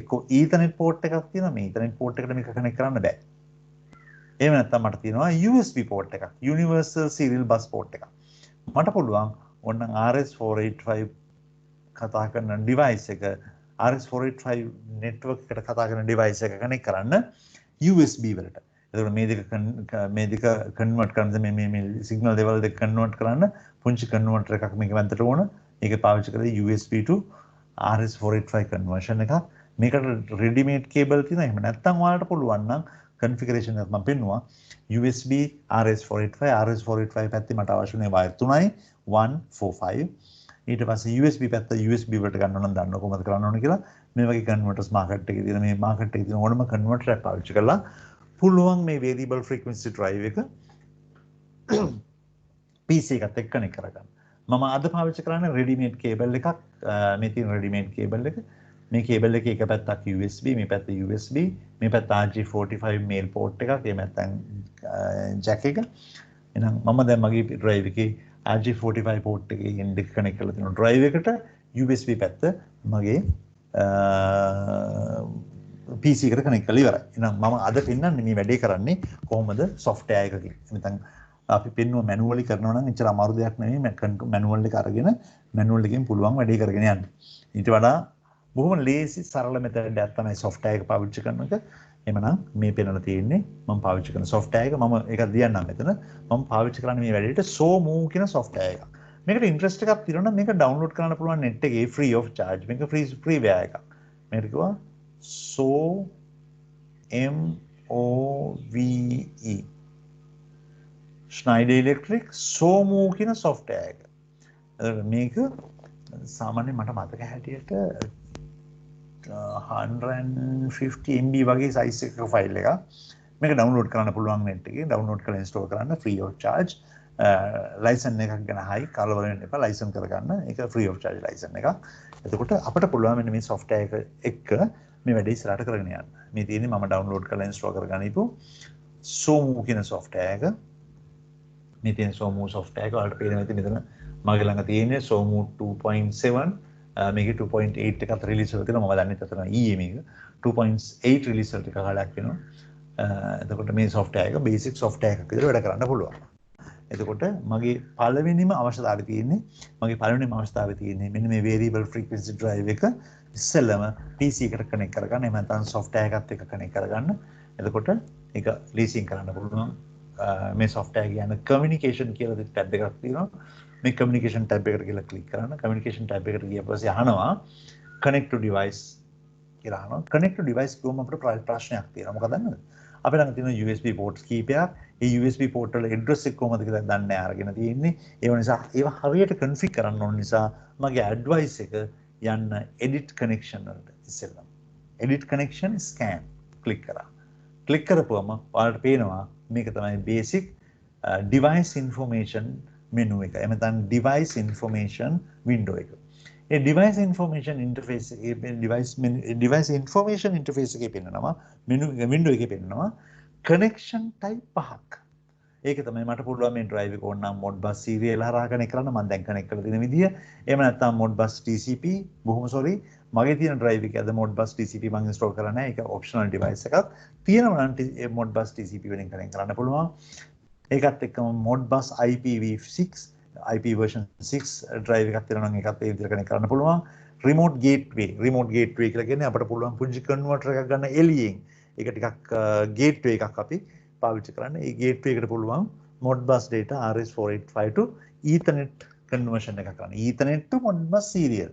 Speaker 1: එක්ක Ethernet port එකක් තියෙනවා. මේ Ethernet port එකට මේක connect කරන්න බෑ. එහෙම නැත්නම් මට තියෙනවා USB port එකක් Universal Serial Bus port එකක්. මට පුළුවන් ඕනනම් RS485 කතා කරන device එක RS485 network එකට කතා කරන device එක connect කරන්න USB වලට. එතකොට මේ දෙක convert කරන්න මේ signal level දෙක convert කරන්න පුංචි converter එකක් මේක මැදට ඕන. ඒක පාවිච්චි කරලා USB to RS485 conversion එකක්. මේකට ready made cable තියෙනවා. එහෙම නැත්නම් ඔයාලට පුළුවන් නම් configuration එකක් මම පෙන්නුවා USB RS485 පැත්තේ මට අවශ්‍ය වුණේ wire 3යි 145 ඊට පස්සේ USB පැත්ත USB වලට ගන්න ඕන නම් දන්න කොහොමද කරන්න ඕන කියලා මේ වගේ කන්වර්ටර්ස් මාකට් එකේ තියෙන මේ මාකට් එකේ තියෙන ඕනම කන්වර්ටර් එකක් පාවිච්චි කරලා පුළුවන් මේ variable frequency drive එක PC එකත් එක්ක කනෙක්ට් කරගන්න. මම අද පාවිච්චි කරන්නේ readymade cable එකක්. මේ තියෙන readymade cable එක. මේ cable එකේ එක පැත්තක් USB, මේ පැත්ත USB, මේ පැත්ත RJ45 mail port එකක්. එහෙම නැත්නම් jack එක. එහෙනම් මම දැන් මගේ drive එකේ RJ45 port එකේ end එක connect කරලා තියෙනවා drive එකට USB පැත්ත මගේ PC එකට connect කරලා ඉවරයි. එහෙනම් මම අද පෙන්නන්නේ මේ වැඩේ කරන්නේ කොහොමද software එකකින්. නැත්නම් අපි පෙන්නුව මැනුවලි කරනවා නම් එච්චර අමාරු දෙයක් නෙමෙයි මැනුවල් එක අරගෙන මැනුවල් එකෙන් පුළුවන් වැඩේ කරගෙන යන්න. ඊට වඩා බොහොම ලේසි සරල මෙතඩ් එකක් තමයි software එක පාවිච්චි කරන එක. එහෙමනම් මේ පෙන්වලා තියෙන්නේ මම පාවිච්චි කරන software එක මම ඒක දියන්නම් මෙතන. මම පාවිච්චි කරන්නේ මේ වැඩේට SoMove කියන software එක. මේකට ඉන්ට්‍රස්ට් එකක් තියෙනවා නම් මේක ඩවුන්ලෝඩ් කරන්න පුළුවන් net එකේ free of charge. මේක free ware එකක්. මේකට කිව්වා SoMove Schneider Electric SoMove කියන software එක. මේක සාමාන්‍යයෙන් මට මතක හැටියට 150 MB වගේ size එකක file එකක්. මේක download කරන්න පුළුවන් net එකේ. download කරලා install කරන්න free of charge. license එකක් ගැන හයි කලබල වෙන්න එපා. license කරගන්න. ඒක free of charge license එකක්. එතකොට අපිට පුළුවන් මෙන්න මේ software එක එක්ක මේ වැඩේ ඉස්සරහට කරගෙන යන්න. මේ තියෙන්නේ මම download කරලා install කරගන්න ඉපු SoMove කියන software එක. මේ තියෙන SoMove software එක වලට පේන විදිහ මෙතන මගේ ළඟ තියෙන්නේ SoMove 2.7 මේකේ 2.8 එකත් රිලීස් වෙලා තියෙනවා. මම දන්නේ නැතන ඊයේ මේක 2.8 රිලීස් වෙලා ටික කාලයක් වෙනවා. එතකොට මේ software එක basic software එකක් විදිහට වැඩ කරන්න පුළුවන්. එතකොට මගේ පළවෙනිම අවශ්‍යතාවය තියෙන්නේ මෙන්න මේ variable frequency drive එක ඉස්සෙල්ලම PC එකට connect කරගන්න. එහෙම නැත්නම් software එකත් එක්ක connect කරගන්න. එතකොට ඒක leasing කරන්න පුළුවන්. මේ software කියන්නේ communication කියලා tab එකක් තියෙනවා. මේ communication tab එකට කියලා click කරන්න. communication tab එකට ගියාට පස්සේ අහනවා connect to device කියලා අහනවා. connect to device කියවම අපිට ප්‍රශ්නයක් තියෙනවා. මොකක්ද දන්නවද? අපේ ළඟ තියෙන USB ports කීපයක්. ඒ USB port වල address එක කොහොමද කියලා දන්නේ නැහැ අරගෙන තියෙන්නේ. ඒ නිසා ඒවා හරියට config කරන්න ඕන නිසා මගේ advice එක යන්න edit connection වලට ඉස්සෙල්ලා. edit connection scan click කරා. click කරපුවම ඔයාලට පේනවා මේක තමයි basic device information menu එක. එහෙම නැත්නම් device information window එක. ඒ device information interface device information interface එකේ පෙන්නනවා menu window එකේ පෙන්නනවා connection type පහක්. ඒක තමයි මට පුළුවන් මේ drive එක ඕනනම් Modbus serial හරහා connect කරන්න. මම දැන් connect කරලා තියෙන විදිය. එහෙම නැත්නම් Modbus TCP බොහොම sorry මගේ තියෙන drive එකේ අද Modbus TCP මම install කරලා නැහැ. ඒක optional device එකක්. තියෙනවා නම් Modbus TCP වලින් connect කරන්න පුළුවන්. ඒකත් එක්කම Modbus IPv6 IP version 6 drive එකක් තියෙනවා නම් ඒකත් ඒ විදිහට connect කරන්න පුළුවන්. remote gateway කියලා කියන්නේ අපිට පුළුවන් පුංචි converter එකක් ගන්න එළියෙන්. ඒක ටිකක් gateway එකක් අපි පාවිච්චි කරන්න. ඒ gateway එකට පුළුවන් Modbus data RS485 to Ethernet conversion එකක් කරන්න. Ethernet to Modbus serial.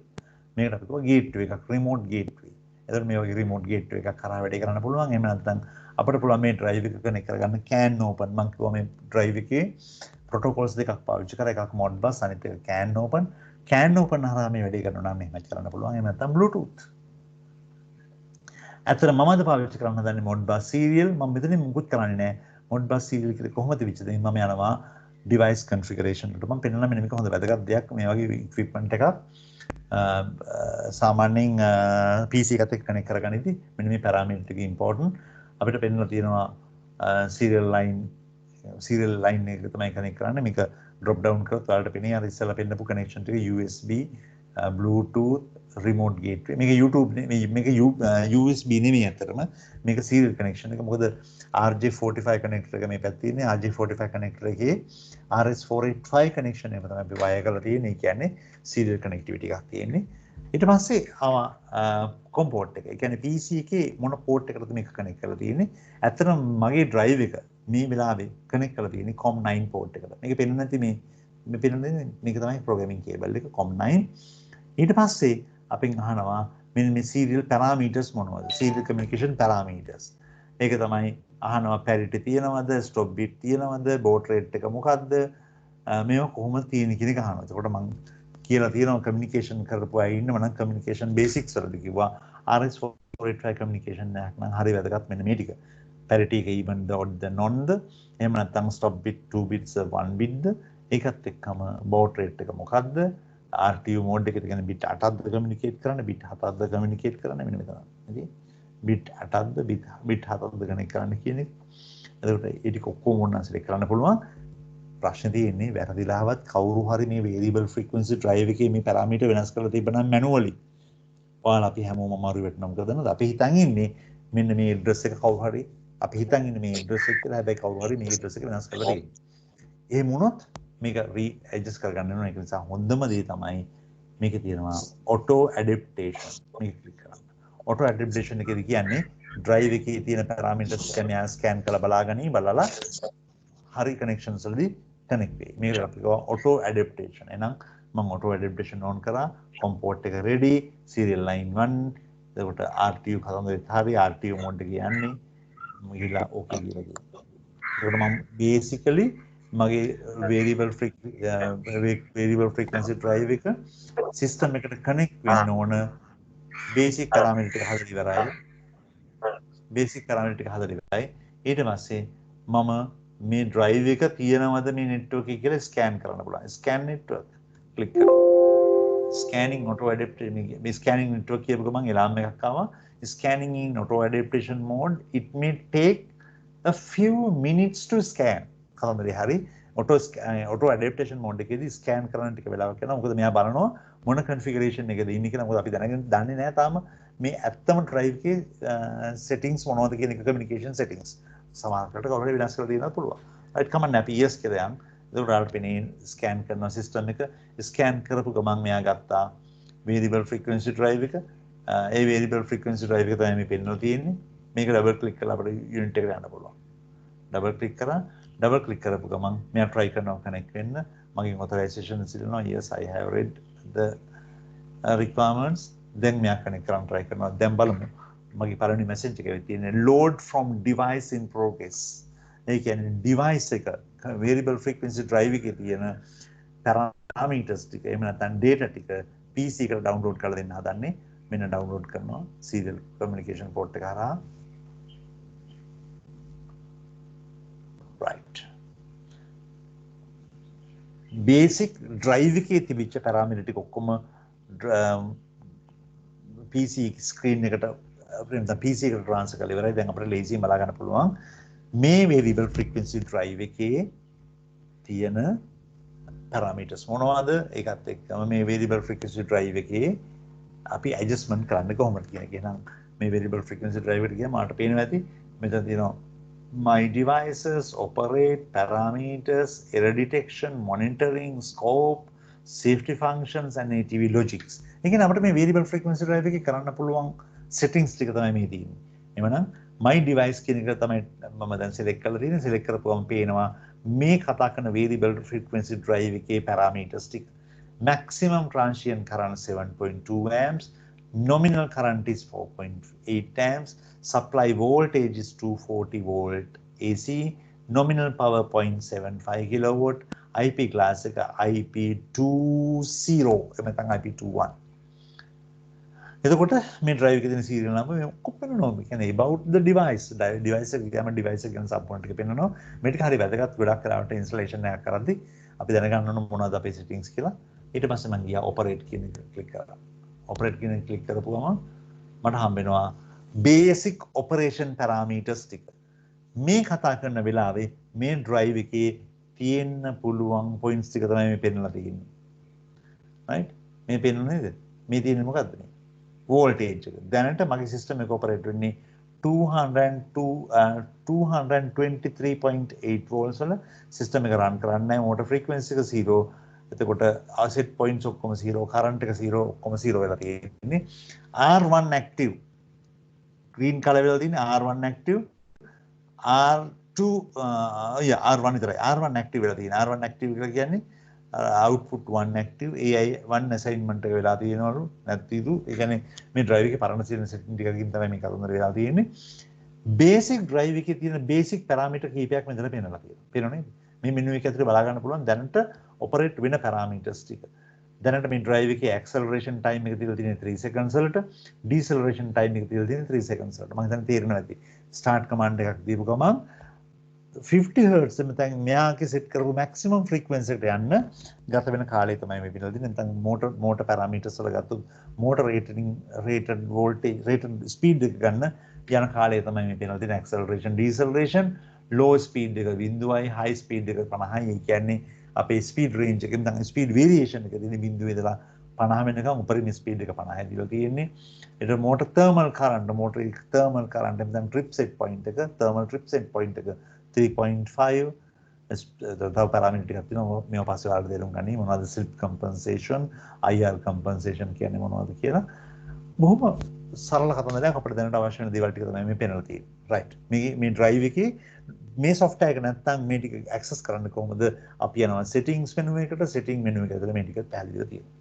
Speaker 1: මේකට අපි කියනවා gateway එකක් remote gateway. එතකොට මේ වගේ remote gateway එකක් කරා වැඩේ කරන්න පුළුවන්. එහෙම නැත්නම් අපිට පුළුවන් මේ drive එක connect කරගන්න CAN open. මම කිව්වා මේ drive එකේ protocols දෙකක් පාවිච්චි කරා. එකක් Modbus අනිත් එක CAN open. CAN open හරහා මේ වැඩේ කරනවා නම් මෙහෙම කරන්න පුළුවන්. එහෙම නැත්නම් Bluetooth. ඇත්තට මම අද පාවිච්චි කරන්න හදන්නේ Modbus serial. මම මෙතනින් මුකුත් කරන්නේ නැහැ. Modbus serial කියලා කොහොමද විච්චද? මම යනවා device configuration වලට. මම පෙන්නනවා මෙන්න මේක හොඳ වැදගත් දෙයක්. මේ වගේ equipment එකක් සාමාන්‍යයෙන් PC එකත් එක්ක කනෙක්ට් කරගනිද්දී මෙන්න මේ පැරාමීටර් ටික important. අපිට පෙන්නලා තියෙනවා serial line එක තමයි කනෙක්ට් කරන්නේ. මේක drop down කරොත් ඔයාලට පෙනේ අර ඉස්සෙල්ලා පෙන්නපු connection ටික USB Bluetooth remote gateway. මේක YouTube මේක USB නෙමෙයි අතරම. මේක serial connection එක. මොකද RJ45 connector එක මේ පැත්තේ ඉන්නේ. RJ45 connector එකේ RS485 connection එක තමයි අපි wire කරලා තියෙන්නේ. ඒ කියන්නේ serial connectivity එකක් තියෙන්නේ. ඊට පස්සේ COM port එක. ඒ කියන්නේ PC එකේ මොන port එකකටද මේක connect කරලා තියෙන්නේ? ඇත්තටම මගේ drive එක මේ වෙලාවේ connect කරලා තියෙන්නේ COM9 port එකට. මේක පෙන්නන්නේ නැති මේ පෙන්නන්නේ මේක තමයි programming cable එක COM9. ඊට පස්සේ අපෙන් අහනවා මෙන්න මේ serial parameters මොනවද? serial communication parameters. ඒක තමයි අහනවා parity තියෙනවද? stop bit තියෙනවද? baud rate එක මොකක්ද? මේවා කොහොමද තියෙන්නේ කියන එක අහනවා. එතකොට මම කියලා තියෙනවා කමියුනිකේෂන් කරපු අය ඉන්නව නම් කමියුනිකේෂන් බේසික්ස් වලදී කිව්වා RS485 කමියුනිකේෂන් එකක් නම් හරි වැදගත් මෙන්න මේ ටික. parity එක even the odd the non the එහෙම නැත්නම් stop bit 2 bits 1 bit ද ඒකත් එක්කම baud rate එක මොකද්ද RTU mode එකේ කියන්නේ bit 8ක්ද communicate කරන්න bit 7ක්ද communicate කරන්න මෙන්න මෙතන. ඉතින් bit 8ක්ද bit 7ක්ද connect කරන්න කියන එක. එතකොට ඒ ටික ඔක්කොම ඕනනම් select කරන්න පුළුවන්. ප්‍රශ්නේ තියෙන්නේ වැරදිලාවත් කවුරු හරි මේ variable frequency drive එකේ මේ parameter වෙනස් කරලා තිබ්බනම් manually ඔයාලා අපි හැමෝම අමාරු වෙටනම් මොකද දන්නවද අපි හිතන් ඉන්නේ මෙන්න මේ address එක කවුරු හරි අපි හිතන් ඉන්නේ මේ address එක කියලා හැබැයි කවුරු හරි මේ address එක වෙනස් කරලා තියෙන්නේ. එහෙම වුණොත් මේක re-adjust කරගන්න වෙනවා. ඒක නිසා හොඳම දේ තමයි මේකේ තියෙනවා auto adaptation. මේක ක්ලික් කරන්න. auto adaptation එකේදී කියන්නේ drive එකේ තියෙන parameters කියන්නේ scan කරලා බලාගනි බලලා හරි connections වලදී connect වෙයි. මේක අපි කියනවා auto adaptation. එහෙනම් මම auto adaptation on කරා comport එක ready serial line 1 එතකොට RTU කතන්දරෙත් හරි RTU mode එක යන්නේ ගිහලා okay කියලා කියනවා. එතකොට මම basically මගේ variable frequency drive එක system එකට connect වෙන්න ඕන basic parameter ටික හදලා ඉවරයි. basic parameter ටික හදලා ඉවරයි. ඊට පස්සේ මම මේ drive එක තියෙනවද මේ network එක කියලා scan කරන්න පුළුවන්. scan network click කරලා scanning auto adaptation මේ scanning network කියපු ගමන් alarm එකක් ආවා. scanning in auto adaptation mode it may take a few minutes to scan. කවදාද හරි auto adaptation mode එකේදී scan කරන්න ටික වෙලාවක් යනවා. මොකද මෙයා බලනවා මොන configuration එකද ඉන්නේ කියලා. මොකද අපි දන්නේ නැහැ තාම මේ ඇත්තම drive එකේ settings මොනවද කියන එක communication settings. සමහරකට කවුරු හරි වෙනස් කරලා තියෙනවා පුළුවන්. right කමන්න අපි yes කියලා යන්. ඒක උඩට පෙනේ scan කරන system එක scan කරපු ගමන් මෙයා ගත්තා variable frequency drive එක. ඒ variable frequency drive එක තමයි මේ පෙන්වලා තියෙන්නේ. මේක double click කරලා අපිට unit එකට යන්න පුළුවන්. double click කරපු ගමන් මෙයා try කරනවා connect වෙන්න. මගේ authorization සිල්නවා yes I have read the requirements. then මෙයා connect කරන්න try කරනවා. දැන් බලමු. මගේ පළවෙනි message එක ඇවිත් තියෙන්නේ load from device in progress. ඒ කියන්නේ device එක variable frequency drive එකේ තියෙන parameters ටික එහෙම නැත්නම් data ටික PC එකට download කරලා දෙන්න හදන්නේ. මෙන්න download කරනවා serial communication port එක හරහා. right. basic drive එකේ තිබිච්ච parameter ටික ඔක්කොම PC screen එකට PC එකට transfer කරලා ඉවරයි. දැන් අපිට lazy බලා ගන්න පුළුවන් මේ variable frequency drive එකේ තියෙන parameters මොනවද? ඒකත් එක්කම මේ variable frequency drive එකේ අපි adjustment කරන්න කොහොමද කියන එක. එහෙනම් මේ variable frequency drive එකට ගියාම මට පේනවා ඇති මෙතන තියෙනවා my devices operate parameters error detection monitoring scope safety functions and ATV logics. ඒ කියන්නේ අපිට මේ variable frequency drive එකේ කරන්න පුළුවන් settings ටික තමයි මේ තියෙන්නේ. එවනම් my device කියන එක තමයි මම දැන් select කරලා තියෙන්නේ. select කරපුවම පේනවා මේ කතා කරන variable frequency drive එකේ parameters ටික. maximum transient current 7.2 amps, nominal current is 4.8 amps, supply voltage is 240 volt AC, nominal power 0.75 kilowatt, IP class එක IP20 එහෙම නැත්නම් IP21. එතකොට මේ drive එකේ තියෙන serial number මේ ඔක්කොම පෙන්නනවා. මේ කියන්නේ about the device එක ගියාම device එක ගැන subpoint එක පෙන්නනවා. මේ ටික හරි වැදගත්. ගොඩක් කරාට installation එකක් කරද්දී අපි දැනගන්න ඕන මොනවද අපේ settings කියලා. ඊට පස්සේ මම ගියා operate කියන එක click කරා. operate කියන එක click කරපුවම මට හම්බ වෙනවා basic operation parameters ටික. මේ කතා කරන වෙලාවේ මේ drive එකේ තියෙන්න පුළුවන් points ටික තමයි මේ පෙන්නලා තියෙන්නේ. right? මේ පෙන්නන්නේ නේද? මේ තියෙන්නේ මොකද්ද මේ? voltage එක. දැනට මගේ system එක operate වෙන්නේ 223.8 volts වල system එක run කරන්නේ. motor frequency එක 0. එතකොට set points ඔක්කොම 0, current එක 0, ඔක්කොම 0 වෙලා තියෙන්නේ. R1 active. green color වෙලා තියෙන්නේ R1 active. R2 R1 විතරයි. R1 active වෙලා තියෙන්නේ. R1 active කියලා කියන්නේ output 1 active AI 1 assignment එක වෙලා තියෙනවලු නැතිදු. ඒ කියන්නේ මේ drive එකේ පරණ තියෙන setting ටිකකින් තමයි මේ කතන්දර වෙලා තියෙන්නේ. basic drive එකේ තියෙන basic parameter කීපයක් මෙතන පෙන්නලා තියෙනවා. පේනව නේද? මේ menu එක ඇතුලේ බලා ගන්න පුළුවන් දැනට operate වෙන parameters ටික. දැනට මේ drive එකේ acceleration time එක තියලා තියෙන්නේ 3 seconds වලට deceleration time එක තියලා තියෙන්නේ 3 seconds වලට. මම හිතන්නේ තේරෙනවා ඇති. start command එකක් දීපු ගමන් 50 Hz නැත්නම් මෙයාගේ set කරපු maximum frequency එකට යන්න ගත වෙන කාලය තමයි මේ පිළිවෙල දෙන්නේ. නැත්නම් motor parameters වල ගත්තොත් motor rated voltage rated speed එක ගන්න යන කාලය තමයි මේ පිළිවෙල දෙන්නේ. acceleration deceleration low speed එක 0යි high speed එක 50යි. ඒ කියන්නේ අපේ ස්පීඩ් රේන්ජ් එක නැත්නම් ස්පීඩ් වේරියේෂන් එක තියෙන 0 ඉඳලා 50 වෙනකම් උපරිම ස්පීඩ් එක 50 දීලා තියෙන්නේ. ඒට මෝටර් තර්මල් කරන්ට් නැත්නම් ට්‍රිප් සෙට් පොයින්ට් එක තර්මල් ට්‍රිප් සෙට් පොයින්ට් එක 3.5 තව පැරාමීටර් ටිකක් තියෙනවා. මේවා පස්සේ ඔයාලට තේරුම් ගන්න. මොනවද ස්ලිප් කම්පන්සේෂන්, IR කම්පන්සේෂන් කියන්නේ මොනවද කියලා. බොහොම සරල කතන්දරයක් අපිට දැනට අවශ්‍ය වෙන දේවල් ටික තමයි මේ පෙන්නලා තියෙන්නේ. රයිට්. මේ drive එකේ මේ software එක නැත්තම් මේ ටික access කරන්න කොහොමද? අපි යනවා settings menu එකට. setting menu එක ඇතුලේ මේ ටික පැහැදිලිව තියෙනවා.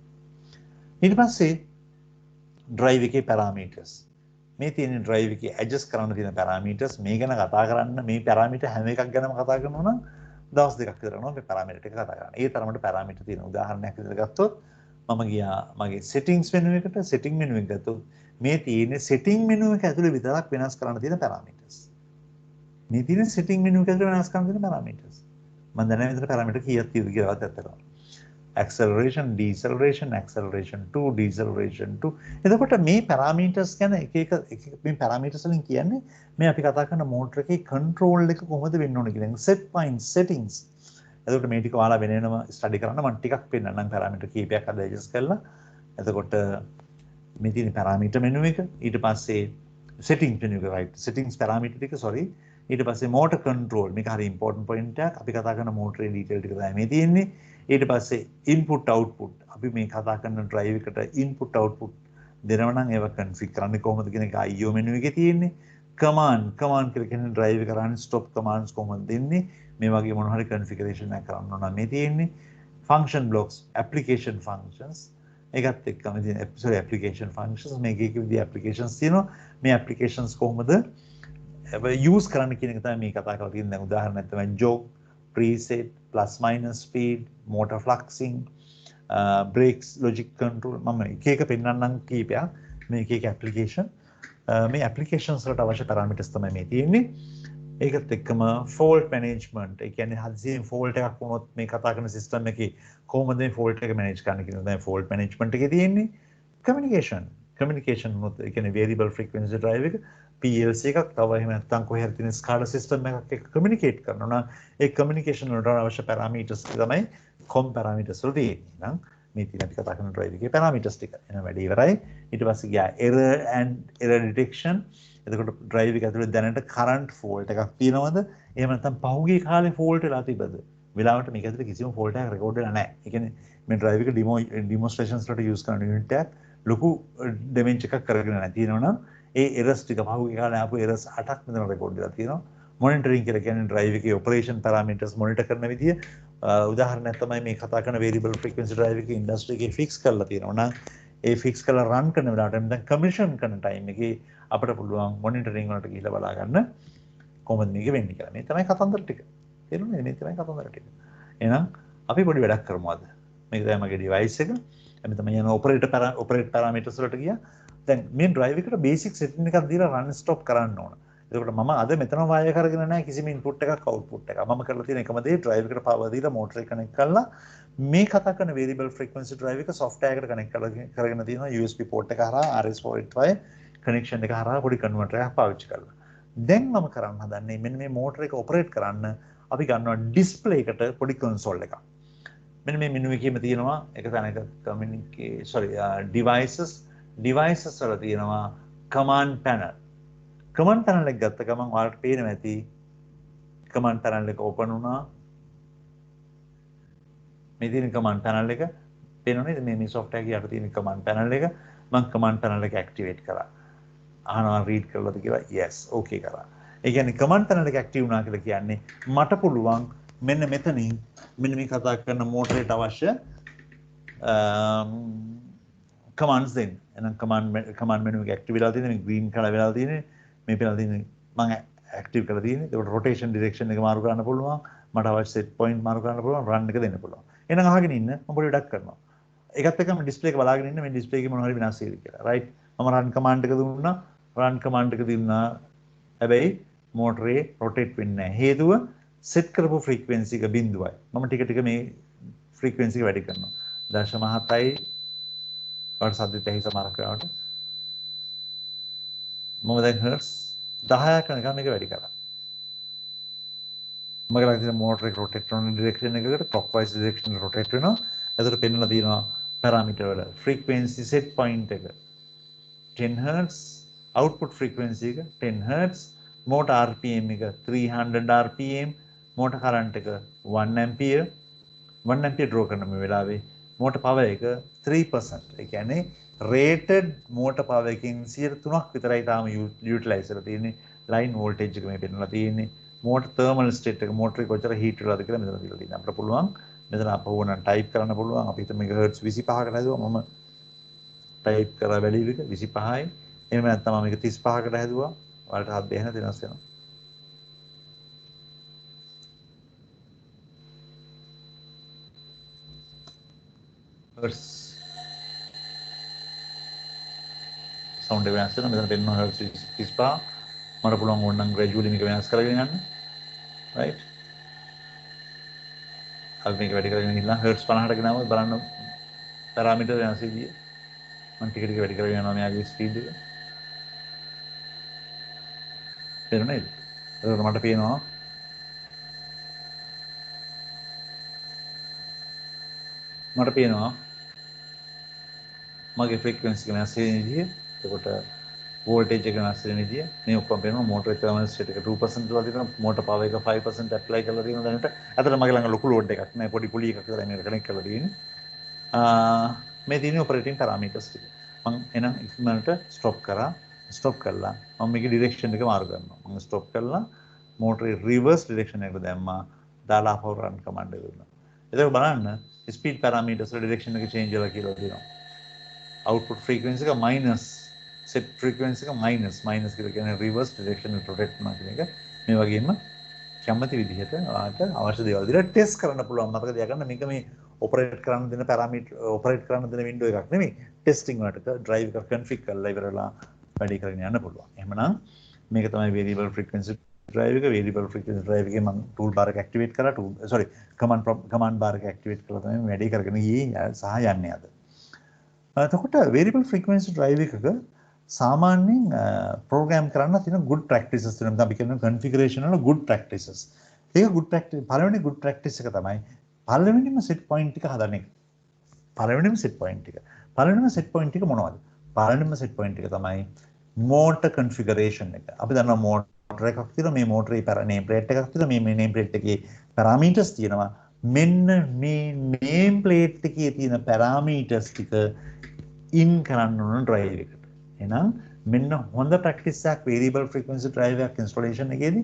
Speaker 1: ඊට පස්සේ drive එකේ parameters. මේ තියෙන drive එකේ adjust කරන්න තියෙන parameters මේ ගැන කතා කරන්න මේ parameter හැම එකක් ගැනම කතා කරනවා නම් දවස් දෙකක් විතර යනවා මේ parameter ටික කතා කරන්න. ඒ තරමට parameter තියෙන උදාහරණයක් විදිහට ගත්තොත් මම ගියා මගේ settings menu එකට. setting menu එක ගත්තොත් මේ තියෙන setting menu එක ඇතුලේ විතරක් වෙනස් කරන්න තියෙන parameters. මේ තියෙන setting menu එක ඇතුලේ වෙනස් කරන්න තියෙන parameters. මම දැනගෙන විතර parameter කීයක් තියෙද කියලාවත් ඇත්තටම. acceleration, deceleration, acceleration 2, deceleration 2. එතකොට මේ parameters ගැන එක මේ parameters වලින් කියන්නේ මේ අපි කතා කරන motor එකේ control එක කොහොමද වෙන්න ඕන කියන set points, settings. එතකොට මේ ටික ඔයාලා වෙනම study කරන්න මම ටිකක් පෙන්නන්නම් parameter කීපයක් අද adjust කරලා. එතකොට මේ තියෙන parameter menu එක ඊට පස්සේ settings menu එක right. settings parameter ටික sorry. ඊට පස්සේ motor control මේක හරි important point එකක්. අපි කතා කරන motor detail ටික තමයි මේ තියෙන්නේ. ඊට පස්සේ input output අපි මේ කතා කරන drive එකට input output දෙනවා නම් ඒවා configure කරන්නේ කොහොමද කියන එක IO menu එකේ තියෙන්නේ. command කියලා කියන්නේ drive එක run stop commands කොහොමද දෙන්නේ මේ වගේ මොන හරි configuration එකක් කරන්න ඕන නම් මේ තියෙන්නේ. function blocks, application functions ඒකත් එක්කම තියෙන application functions මේකේ විදිහ applications තියෙනවා. මේ applications කොහොමද use කරන්න කියන එක තමයි මේ කතා කරලා තියෙන්නේ. දැන් උදාහරණයක් තමයි jog, preset, plus minus speed, motor fluxing, brakes, logic control. මම එක පෙන්නන්නම් කීපයක් මේ එක application. මේ applications වලට අවශ්‍ය parameters තමයි මේ තියෙන්නේ. ඒකත් එක්කම fault management. ඒ කියන්නේ හදිසියෙන් fault එකක් වුණොත් මේ කතා කරන system එකේ කොහොමද මේ fault එක manage කරන්න කියන දේ fault management එකේ තියෙන්නේ. communication වුණොත් ඒ කියන්නේ variable frequency drive එක PLC එකක් තව එහෙම නැත්නම් කොහේ හරි තියෙන SCADA system එකක් එක්ක communicate කරනවා නම් ඒ communication වලට අවශ්‍ය parameters තමයි com parameters වල තියෙන්නේ. නම් මේ තියෙන අපි කතා කරන drive එකේ parameters ටික. එන වැඩි ඉවරයි. ඊට පස්සේ ගියා error detection. එතකොට drive එක ඇතුලේ දැනට current fault එකක් තියෙනවද? එහෙම නැත්නම් පහුගිය කාලේ fault වෙලා තිබ්බද? වෙලාවට මේක ඇතුලේ කිසිම fault එකක් record වෙලා නැහැ. ඒ කියන්නේ මේ drive එක demonstrations වලට use කරන unit එකක් ලොකු damage එකක් කරගෙන නැහැ. තියෙනවනම් ඒ errors ටික පහුගිය කාලේ ආපු errors 8ක් මෙතන record වෙලා තියෙනවා. monitoring කියලා කියන්නේ drive එකේ operation parameters monitor කරන විදිය. උදාහරණයක් තමයි මේ කතා කරන variable frequency drive එකේ industry එකේ fix කරලා තියෙනවා නම් ඒ fix කරලා run කරන වෙලාවට දැන් commission කරන time එකේ අපිට පුළුවන් monitoring වලට ගිහිල්ලා බලා ගන්න කොහොමද මේක වෙන්නේ කියලා. මේ තමයි කතන්දර ටික. තේරුණාද? මේ තමයි කතන්දර ටික. එහෙනම් අපි පොඩි වැඩක් කරමු අද. මේක තමයි මගේ device එක. අපි තමයි යන operate parameters වලට ගියා. දැන් මේ drive එකට basic setting එකක් දීලා run stop කරන්න ඕන. එතකොට මම අද මෙතන wire කරගෙන නැහැ කිසිම input එකක් output එකක්. මම කරලා තියෙන එකම දේ drive එකට power දීලා motor එක connect කරලා මේ කතා කරන variable frequency drive එක software එකට connect කරගෙන තියෙනවා USB port එක හරහා RS485 connection එක හරහා පොඩි converter එකක් පාවිච්චි කරලා. දැන් මම කරන්න හදන්නේ මෙන්න මේ motor එක operate කරන්න අපි ගන්නවා display එකට පොඩි console එකක්. මෙන්න මේ menu එකේම තියෙනවා එක තැනක devices වල තියෙනවා command panel. command panel එක ගත්ත ගමන් ඔයාලට පේනවා ඇති command panel එක open වුණා. මේ තියෙන command panel එක පේනව නේද? මේ software එකේ යට තියෙන command panel එක මම command panel එක activate කරා. අහනවා read කරලාද කියලා yes okay කරා. ඒ කියන්නේ command panel එක active වුණා කියලා කියන්නේ මට පුළුවන් මෙන්න මෙතනින් මෙන්න මේ කතා කරන motor එකට අවශ්‍ය commands දෙන්න. එහෙනම් command menu එක active වෙලා තියෙන්නේ මේ green color වෙලා තියෙන්නේ මේ පෙරලා තියෙන්නේ මම active කරලා තියෙන්නේ. ඒකට rotation direction එක මාරු කරන්න පුළුවන්. මට අවශ්‍ය set point මාරු කරන්න පුළුවන්. run එක දෙන්න පුළුවන්. එහෙනම් අහගෙන ඉන්න මම පොඩි වැඩක් කරනවා. ඒකත් එක්කම ඩිස්ප්ලේ එක බලාගෙන ඉන්න මේ ඩිස්ප්ලේ එකේ මොනවා හරි විනාශ වෙයිද කියලා. රයිට්. මම රන් කමාන්ඩ් එක දුන්නා. රන් කමාන්ඩ් එක දුන්නා. හැබැයි මෝටරේ රොටේට් වෙන්නේ නැහැ. හේතුව සෙට් කරපු ෆ්‍රීකවෙන්සි එක බිඳුවයි. මම ටික ටික මේ ෆ්‍රීකවෙන්සි එක වැඩි කරනවා. 0.7යි වට සද්දෙත් ඇහි සමහරක් වෙලාවට. මම දැන් හර්ට්ස් 10ක් වෙනකම් මේක වැඩි කරා. මගේ ළඟ තියෙන මෝටර එක රොටේට් කරන ඩිරෙක්ෂන් එකකට ක්ලොක්වයිස් ඩිරෙක්ෂන් රොටේට් වෙනවා. එතකොට පෙන්වලා තියෙනවා පැරාමීටර් වල ෆ්‍රීකවෙන්සි සෙට් පොයින්ට් එක 10 Hz, output frequency එක 10 Hz, motor RPM එක 300 RPM, motor current එක 1 ampere 1 ampere draw කරන මේ වෙලාවේ motor power එක 3%. ඒ කියන්නේ rated motor power එකකින් 3ක් විතරයි තාම utilize කරලා තියෙන්නේ. line voltage එක මේ පෙන්නලා තියෙන්නේ. motor thermal state එක motor එක කොච්චර heat වෙලාද කියලා මෙතන දීලා තියෙනවා. අපිට පුළුවන් මෙතන අපව නම් type කරන්න පුළුවන්. අපි හිතමු මේක hertz 25කට හැදුවා. මම ටයිප් කරලා වැලියු එක 25යි. එහෙම නැත්නම් මම මේක 35කට හැදුවා. ඔයාලට හත් දෙහන වෙනස් වෙනවා. හර්ට්ස් සවුන්ඩ් එක වෙනස් වෙනවා. මෙතන පෙන්නනවා හර්ට්ස් 35. මට පුළුවන් ඕනනම් ග්‍රැජුවලි මේක වෙනස් කරගෙන යන්න. රයිට්. අපි මේක වැඩි කරගෙන ගිහලා හර්ට්ස් 50ට ගෙනාවොත් බලන්න පැරාමීටර් වෙනස් වෙයි. මම ටික ටික වැඩි කරගෙන යනවා මෙයාගේ ස්පීඩ් එක. තේරුණා නේද? එතකොට මට පේනවා මගේ ෆ්‍රීකවෙන්සි එක වෙනස් වෙන විදිය. එතකොට වෝල්ටේජ් එක වෙනස් වෙන විදිය. මේ ඔක්කොම පේනවා මෝටරේ තර්මල් ස්ටේට් එක 2% වල තියෙනවා. මෝටර් පවර් එක 5% ඇප්ලයි කරලා තියෙනවා දැනට. අතට මගේ ළඟ ලොකු ලෝඩ් එකක් නෑ. පොඩි පුලි එකක් විතරයි මේකට කනෙක්ට් කරලා තියෙන්නේ. මේ තියෙන්නේ ඔපරේටින් පැරාමීටර්ස් ටික. මම එනම් ඉක්මනට ස්ටොප් කරා. ස්ටොප් කළා. මම මේකේ ඩිරෙක්ෂන් එක මාරු කරනවා. මම ස්ටොප් කළා. මෝටරේ රිවර්ස් ඩිරෙක්ෂන් එකට දැම්මා. දාලා ආපහු රන් කමාන්ඩ් එක දුන්නා. එතකොට බලන්න ස්පීඩ් පැරාමීටර්ස් වල ඩිරෙක්ෂන් එක චේන්ජ් වෙලා කියලා තියෙනවා. output frequency එක minus set frequency එක minus කියලා කියන්නේ reverse direction rotate කරනවා කියන එක. මේ වගේම කැමති විදිහට ඔයාලට අවශ්‍ය දේවල් දිලා ටෙස්ට් කරන්න පුළුවන්. මතක තියාගන්න මේක මේ ඔපරේට් කරන්න දෙන පැරාමීටර් ඔපරේට් කරන්න දෙන වින්ඩෝ එකක් නෙමෙයි. ටෙස්ටිං වලට ඩ්‍රයිව් එක කන්ෆිග් කරලා ඉවරලා වැඩි කරගෙන යන්න පුළුවන්. එහෙමනම් මේක තමයි variable frequency drive එක. variable frequency drive එකේ මම tool bar එක activate කරලා command bar එක activate කරලා තමයි වැඩි කරගෙන ගියේ සහ යන්නේ අද. එතකොට variable frequency drive එකක සාමාන්‍යයෙන් ප්‍රෝග්‍රෑම් කරන්න තියෙන good practices තියෙනවා. අපි කියන configuration වල good practices. ඒක good practice පළවෙනි good practice එක තමයි පළවෙනිම set point එක හදන එක. පළවෙනිම set point එක. පළවෙනිම set point එක මොනවද? පළවෙනිම set point එක තමයි motor configuration එක. අපි දන්නවා motor එකක් තියෙනවා. මේ motor එකේ name plate එකක් තියෙනවා. මේ name plate එකේ parameters තියෙනවා. මෙන්න මේ name plate එකේ තියෙන parameters ටික in කරන්න ඕන drive එකට. එහෙනම් මෙන්න හොඳ practice එකක් variable frequency drive එකක් installation එකේදී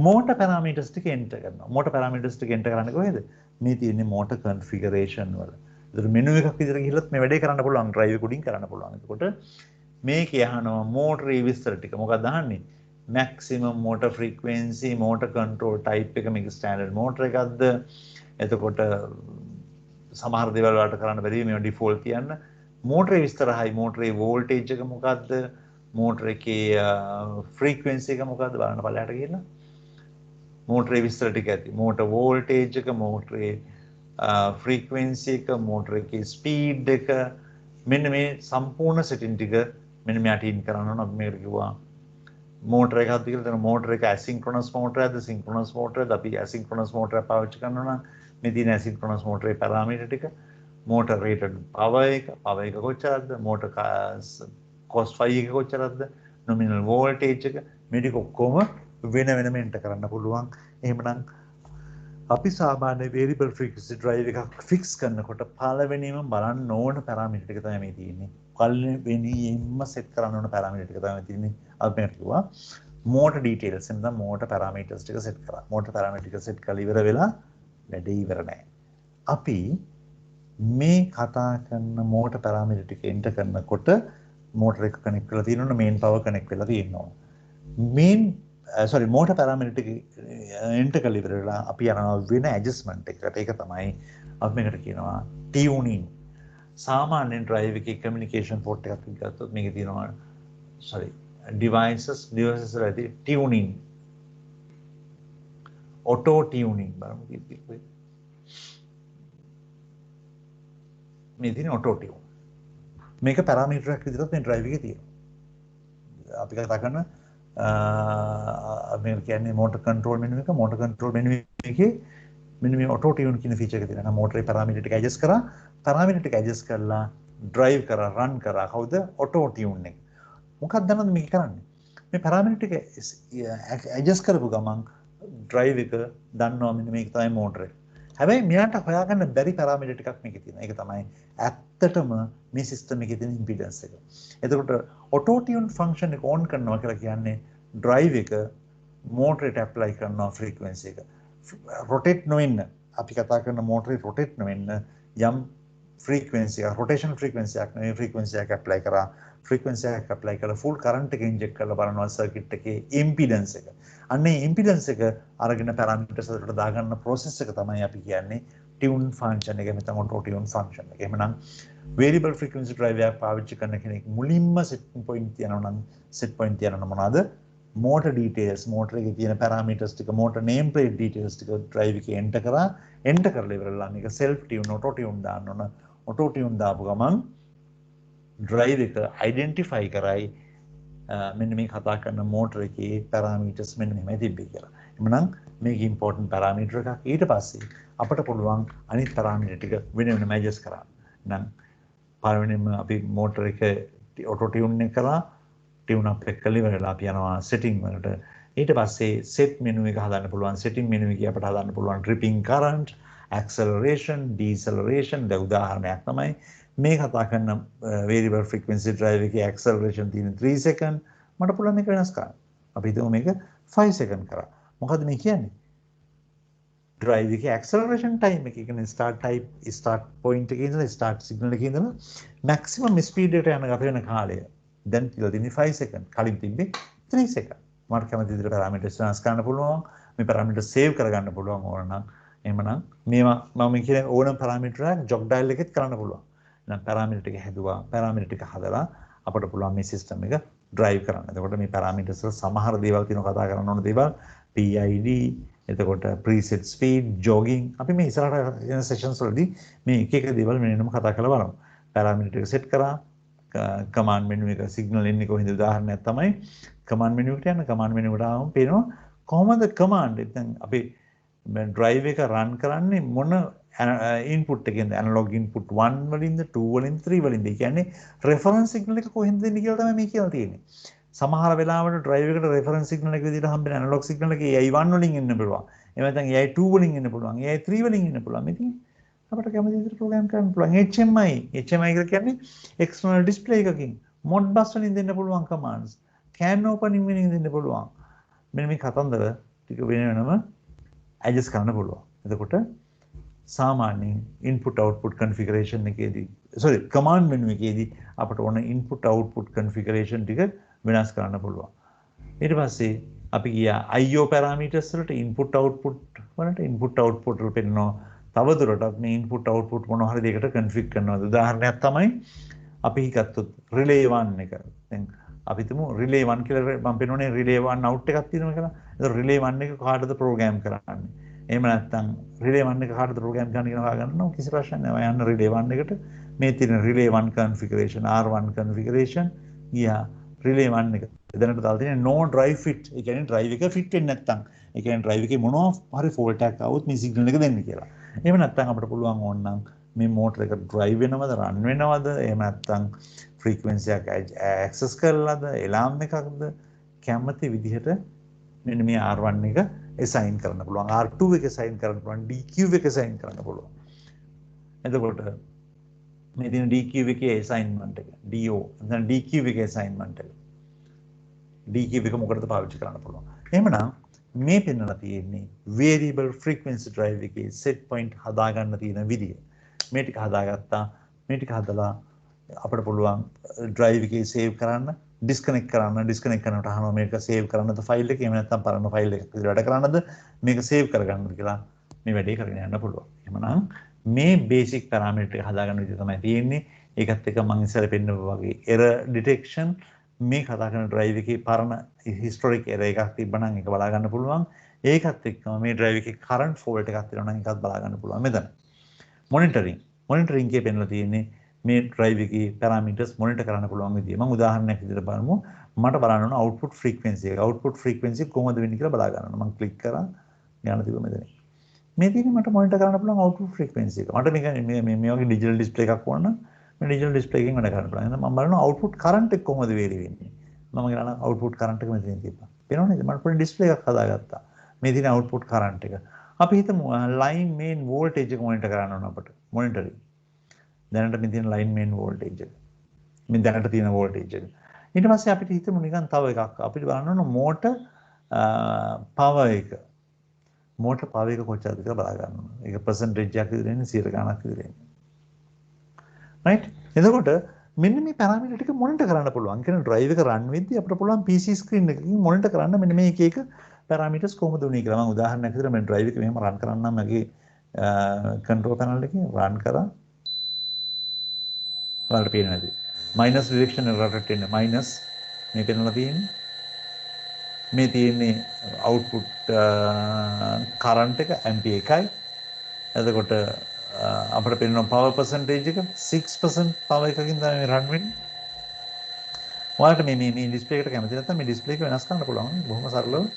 Speaker 1: motor parameters ටික enter කරනවා. motor parameters ටික enter කරන්නේ කොහෙද? මේ තියෙන්නේ motor configuration වල. ඒතර menu එකක් විතර ගිහිල්ලත් මේ වැඩේ කරන්න පුළුවන් drive එක උඩින් කරන්න පුළුවන්. එතකොට මේකේ අහනවා motor විස්තර ටික. මොකක්ද අහන්නේ? maximum motor frequency, motor control type එක මේක standard motor එකක්ද? එතකොට සමහර දේවල් වලට කරන්න බැරි මේවා default තියන්න. මෝටරේ විස්තර හයි මෝටරේ වෝල්ටේජ් එක මොකද්ද මෝටර එකේ ෆ්‍රීකවෙන්සි එක මොකද්ද බලන්න පළයට ගිහින් මෝටරේ විස්තර ටික ඇති මෝටර වෝල්ටේජ් එක මෝටරේ ෆ්‍රීකවෙන්සි එක මෝටර එකේ ස්පීඩ් එක මෙන්න මේ සම්පූර්ණ සෙටින් ටික මෙන්න මෙයාට ඉන් කරන්න ඕන අපි මේකට කිව්වා මෝටර එකක්ද කියලා එතන මෝටර එක ඇසින්ක්‍රොනස් මෝටරයක්ද සින්ක්‍රොනස් මෝටරයක්ද අපි ඇසින්ක්‍රොනස් මෝටරයක් පාවිච්චි කරනවා නම් මේ තියෙන ඇසින්ක්‍රොනස් මෝටරේ පැරාමීටර් ටික motor rated power එක කොච්චරද motor cos phi එක කොච්චරද nominal voltage එක මේ ටික ඔක්කොම වෙන වෙනම එන්ටර් කරන්න පුළුවන්. එහෙමනම් අපි සාමාන්‍ය variable frequency drive එකක් fix කරනකොට පළවෙනිම බලන්න ඕන parameter ටික තමයි මේ තියෙන්නේ. පළවෙනියෙන්ම set කරන්න ඕන parameter ටික තමයි තියෙන්නේ. අපි මේකට කිව්වා motor details එතන motor parameters ටික set කරා. motor parameter ටික set කරලා ඉවර වෙලා වැඩේ ඉවර නෑ. අපි මේ කතා කරන මෝටර් පැරාමීටර් ටික එන්ටර් කරනකොට මෝටර එක කනෙක්ට් කරලා තියෙනවනේ මේන් පවර් කනෙක්ට් වෙලා තියෙනවා. මෝටර් පැරාමීටර් ටික එන්ටර් කරලා ඉවර වෙලා අපි යනවා වෙන ඇඩ්ජස්ට්මන්ට් එකකට. ඒක තමයි අපි මේකට කියනවා ටියුනින්. සාමාන්‍යයෙන් drive එකේ communication port එකක් ගත්තොත් මේකේ තියෙනවා devices වල ඇති tuning auto tuning බලමු කීපෙක මේ තියෙන auto tune මේක parameter එකක් විදිහට මේ drive එකේ තියෙනවා අපි කතා කරන මේ කියන්නේ motor control menu එක motor control menu එකේ මෙන්න මේ auto tune කියන feature එක තියෙනවා motor parameter ටික adjust කරා parameter ටික adjust කරලා drive කරා run කරා කවුද auto tune එක මොකක්ද දන්නවද මේක කරන්නේ මේ parameter ටික adjust කරපු ගමන් drive එක දන්නවා මෙන්න මේක තමයි motor එක හැබැයි මෙයාට හොයාගන්න බැරි parameter ටිකක් මේකේ තියෙනවා ඒක තමයි ඇත්තටම මේ system එකේ තියෙන impedance එක එතකොට auto tune function එක on කරනවා කියලා කියන්නේ drive එක motor එකට apply කරනවා frequency එක rotate නොවෙන්න අපි කතා කරන motor එක rotate නොවෙන්න යම් frequency එක rotation frequency එකක් නෙවෙයි frequency එකක් apply කරා frequency එකක් apply කරලා full current එක inject කරලා බලනවා circuit එකේ impedance එක අන්නේ impedance එක අරගෙන parameters වලට දාගන්න process එක තමයි අපි කියන්නේ tune function එක මෙතන auto tune function එක. එහෙමනම් variable frequency drive එකක් පාවිච්චි කරන කෙනෙක් මුලින්ම set point තියනවා නම් set point තියනවා මොනවාද? motor details motor එකේ තියෙන parameters ටික motor name plate details ටික drive එකේ enter කරලා ඉවරලා මේක self tune auto tune දාන්න ඕන. auto tune දාපු ගමන් drive එක identify කරයි මෙන්න මේ කතා කරන motor එකේ parameters මෙන්න මෙහෙමයි තිබ්බේ කියලා. එhmenan මේක important parameter එකක්. ඊට පස්සේ අපිට පුළුවන් අනිත් parameter ටික වෙන වෙනම adjust කරන්න. නම් පළවෙනිම අපි motor එක auto tune එක කරලා tune up එක කළා ඉවරලා අපි යනවා setting වලට. ඊට පස්සේ set menu එක හදන්න පුළුවන්. setting menu එකේ අපිට හදන්න පුළුවන් tripping current, acceleration, deceleration. දැන් උදාහරණයක් තමයි මේ කතා කරන variable frequency drive එකේ acceleration තියෙන 3 second මට පුළුවන් මේක වෙනස් කරන්න. අපි හිතමු මේක 5 second කරා. මොකද්ද මේ කියන්නේ? drive එකේ acceleration time එක කියන්නේ start point එකේ ඉඳලා start signal එකේ ඉඳලා maximum speed එකට යන ගත වෙන කාලය. දැන් කියලා තියෙන්නේ 5 second. කලින් තිබ්බේ 3 second. මට කැමති විදිහට parameters වෙනස් කරන්න පුළුවන්. මේ parameters save කරගන්න පුළුවන් ඕන නම්. එහෙමනම් මේවා මම කියන ඕනම parameter එකක් jog dial එකෙත් කරන්න පුළුවන්. නම් parameter ටික හැදුවා. parameter ටික හදලා අපිට පුළුවන් මේ system එක drive කරන්න. එතකොට මේ parameters වල සමහර දේවල් තියෙනවා කතා කරන්න ඕන දේවල් PID එතකොට preset speed jogging අපි මේ ඉස්සරහට යන sessions වලදී මේ එක එක දේවල් වෙනම කතා කරලා බලමු. parameter එක set කරා command menu එක signal එන්නේ කොහොමද උදාහරණයක් තමයි command menu එකට යන command menu එකට ආවම පේනවා කොහොමද command දැන් අපි drive එක run කරන්නේ මොන input එකෙන්ද analog input 1 වලින්ද 2 වලින්ද 3 වලින්ද ඒ කියන්නේ reference signal එක කොහෙන්ද එන්නේ කියලා තමයි මේ කියලා තියෙන්නේ සමහර වෙලාවට drive එකට reference signal එක විදිහට හම්බෙන analog signal එක AI1 වලින් එන්න පුළුවන් එහෙම නැත්නම් AI2 වලින් එන්න පුළුවන් AI3 වලින් එන්න පුළුවන් ඉතින් අපිට කැමති විදිහට ප්‍රෝග්‍රෑම් කරන්න පුළුවන් HMI කියලා කියන්නේ external display එකකින් modbus වලින් දෙන්න පුළුවන් commands can opening වලින් දෙන්න පුළුවන් මෙන්න මේ කතන්දර ටික වෙන වෙනම adjust කරන්න පුළුවන් එතකොට සාමාන්‍යයෙන් input output configuration එකේදී command menu එකේදී අපිට ඕන input output configuration ටික වෙනස් කරන්න පුළුවන් ඊට පස්සේ අපි ගියා IO parameters වලට input output වලට input output වල පෙන්නනවා තවදුරටත් මේ input output මොන හරි දෙයකට configure කරනවා උදාහරණයක් තමයි අපි ගත්තොත් relay 1 එක දැන් අපි තුමු relay 1 කියලා මම පෙන්වන්නේ relay 1 out එකක් තියෙනවා කියලා ඒක relay 1 එක කාටද program කරන්නේ එහෙම නැත්නම් relay 1 එක කාටද program කරන්න කියලා හොයාගන්නවා කිසි ප්‍රශ්නයක් නැහැ යන්න relay 1 එකට මේ තියෙන relay 1 configuration R1 configuration ගියා relay 1 එක එතනට දාලා තියෙන no drive fit ඒ කියන්නේ drive එක fit වෙන්නේ නැත්නම් ඒ කියන්නේ drive එකේ මොනවා හරි fault එකක් આવුත් මේ signal එක දෙන්න කියලා එහෙම නැත්නම් අපිට පුළුවන් ඕනනම් මේ motor එක drive වෙනවද run වෙනවද එහෙම නැත්නම් frequency එක access කරලාද alarm එකක්ද කැමති විදිහට මෙන්න මේ R1 එක assign කරන්න පුළුවන් R2 එක assign කරන්න පුළුවන් DQ එක assign කරන්න පුළුවන් එතකොට මේ තියෙන DQ එකේ assignment එක DO නැත්නම් DQ එකේ assignment එක DQ එක මොකටද පාවිච්චි කරන්න පුළුවන් එහෙමනම් මේ පෙන්වලා තියෙන්නේ variable frequency drive එකේ set point හදාගන්න තියෙන විදිය මේ ටික හදාගත්තා මේ ටික හදලා අපිට පුළුවන් drive එකේ save කරන්න disconnect කරනකොට අහනවා මේක save කරන්නද file එක එහෙම නැත්නම් පරණ file එකක් විදිහට වැඩ කරන්නද මේක save කරගන්නද කියලා මේ වැඩේ කරගෙන යන්න පුළුවන් එහෙමනම් මේ බේසික් පැරාමීටර් එක හදාගන්න විදිහ තමයි තියෙන්නේ. ඒකත් එක්ක මම ඉස්සර පෙන්නපු වගේ error detection මේ කතා කරන drive එකේ පරණ historic error එකක් තිබ්බනම් ඒක බලා ගන්න පුළුවන්. ඒකත් එක්කම මේ drive එකේ current fault එකක් තියෙනවා නම් ඒකත් බලා ගන්න පුළුවන් මෙතන. මොනිටරින් එකේ පෙන්නලා තියෙන්නේ මේ drive එකේ parameters monitor කරන්න පුළුවන් විදිය. මම උදාහරණයක් විදිහට බලමු. මට බලන්න ඕන output frequency එක. output frequency කොහොමද වෙන්නේ කියලා බලා ගන්න ඕන. මම click කරා යන තිබුණ මෙතන. මේ තියෙන්නේ මට monitor කරන්න පුළුවන් output frequency එක. මට මේ වගේ digital display එකක් ඕන නම් මේ digital display එකෙන් වැඩ කරන්න පුළුවන්. මම බලනවා output current එක කොහොමද vary වෙන්නේ. මම ගන්න output current එක මෙතනින් තිබ්බා. පේනවද නේද? මට පොඩි display එකක් හදාගත්තා. මේ තියෙන output current එක. අපි හිතමු line main voltage එක monitor කරන්න ඕන අපට. monitoring. දැනට මේ තියෙන line main voltage එක. මේ දැනට තියෙන voltage එක. ඊට පස්සේ අපිට හිතමු නිකන් තව එකක්. අපිට බලන්න ඕන motor power එක. motor power එක කොච්චරද කියලා බලා ගන්න ඕන. ඒක percentage එකක් විතර එන්නේ 100 ගණක් විතර එන්නේ. right? එතකොට මෙන්න මේ පැරාමීටර් ටික මොනිටර් කරන්න පුළුවන්. කියන drive එක run වෙද්දී අපිට පුළුවන් PC screen එකකින් මොනිටර් කරන්න මෙන්න මේ එක එක පැරාමීටර්ස් කොහොමද උනේ කියලා. මම උදාහරණයක් විදිහට මේ drive එක මෙහෙම run කරන්නම් මගේ control panel එකකින් run කරා. ඔයාලට පේන්නේ නැති. minus direction එකට එන්න minus මේ පෙන්වලා තියෙන්නේ. මේ තියෙන්නේ output current එක ampere එකයි. එතකොට අපිට පෙන්වන power percentage එක 6% power එකකින් තමයි run වෙන්නේ. ඔයාලට මේ display එකට කැමති නැත්නම් මේ display එක වෙනස් කරන්න පුළුවන්. බොහොම සරලව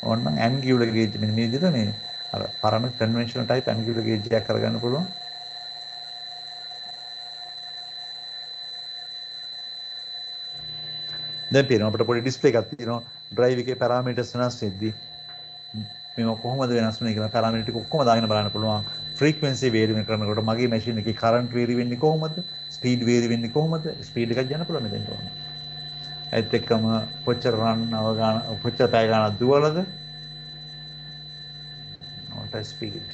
Speaker 1: ඕනනම් angular gauge මෙන්න මේ විදිහට මේ අර පරණ conventional type angular gauge එකක් කරගන්න පුළුවන්. දැන් පේනවා අපිට පොඩි display එකක් තියෙනවා. drive එකේ parameters වෙනස් වෙද්දී මේව කොහොමද වෙනස් වෙන්නේ කියලා parameter ටික ඔක්කොම දාගෙන බලන්න පුළුවන්. frequency vary කරනකොට මගේ machine එකේ current vary වෙන්නේ කොහොමද? speed vary වෙන්නේ කොහොමද? speed එකක් ගන්න පුළුවන් මෙතෙන්ට ඕන. ඒත් එක්කම කොච්චර run අවගාන කොච්චර පැය ගානක් දුවලද? motor speed.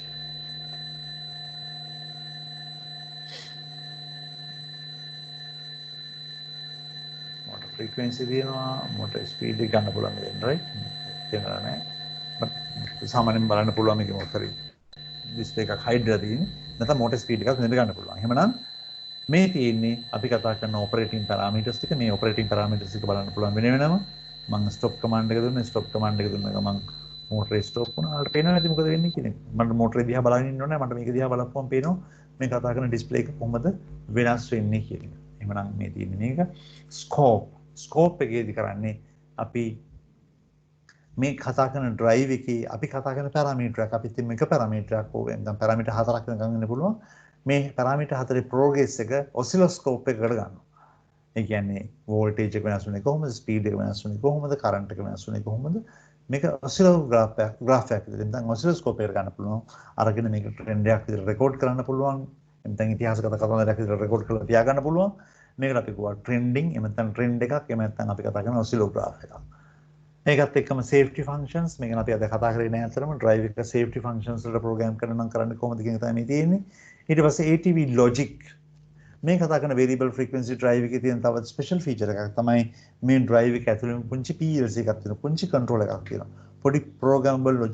Speaker 1: motor frequency තියෙනවා, motor speed එක ගන්න පුළුවන් මෙතෙන් right? තේරුණා නෑ. සාමාන්‍යයෙන් බලන්න පුළුවන් මේකේ මොකක්ද display එකක් hide වෙලා තියෙන්නේ. නැත්නම් motor speed එකක් මෙතන ගන්න පුළුවන්. එහෙමනම් මේ තියෙන්නේ අපි කතා කරන operating parameters ටික. මේ operating parameters ටික බලන්න පුළුවන් වෙන වෙනම. මම stop command එක දුන්නා. stop command එක දුන්න ගමන් motor stop වුණා. ඔයාලට පේනවා නැති මොකද වෙන්නේ කියන එක. මට motor දිහා බලන් ඉන්න ඕනේ. මට මේක දිහා බලපුවම පේනවා මේ කතා කරන display එක කොහොමද වෙනස් වෙන්නේ කියන එක. එහෙමනම් මේ තියෙන්නේ මේක scope. scope එකේදී කරන්නේ අපි මේ කතා කරන drive එකේ අපි කතා කරන parameter එකක් අපි තින් එක parameter එකක් ඕක නැත්නම් parameter හතරක් වෙනකන් ඉන්න පුළුවන්. මේ parameter හතරේ progress එක oscilloscope එකකට ගන්නවා. ඒ කියන්නේ voltage එක වෙනස් වෙන්නේ කොහොමද, speed එක වෙනස් වෙන්නේ කොහොමද, current එක වෙනස් වෙන්නේ කොහොමද? මේක oscillograph එකක් විදිහට නැත්නම් oscilloscope එකට ගන්න පුළුවන්. අරගෙන මේක trend එකක් විදිහට record කරන්න පුළුවන්. නැත්නම් ඉතිහාසගත කතන්දරයක් විදිහට record කරලා තියාගන්න පුළුවන්. මේකට අපි කියනවා trending, එහෙම නැත්නම් trend එකක්, එහෙම නැත්නම් අපි කතා කරන oscillograph එකක්. මේකත් එක්කම safety functions මේක අපි අද කතා කරේ නෑ අතරම drive එක safety functions වලට program කරන නම් කරන්නේ කොහොමද කියන එක තමයි මේ තියෙන්නේ. ඊට පස්සේ ATV logic මේ කතා කරන variable frequency drive එකේ තියෙන තවත් special feature එකක් තමයි මේ drive එක ඇතුළේ පුංචි PLC එකක් තියෙනවා. පුංචි control එකක් තියෙනවා. පොඩි programmable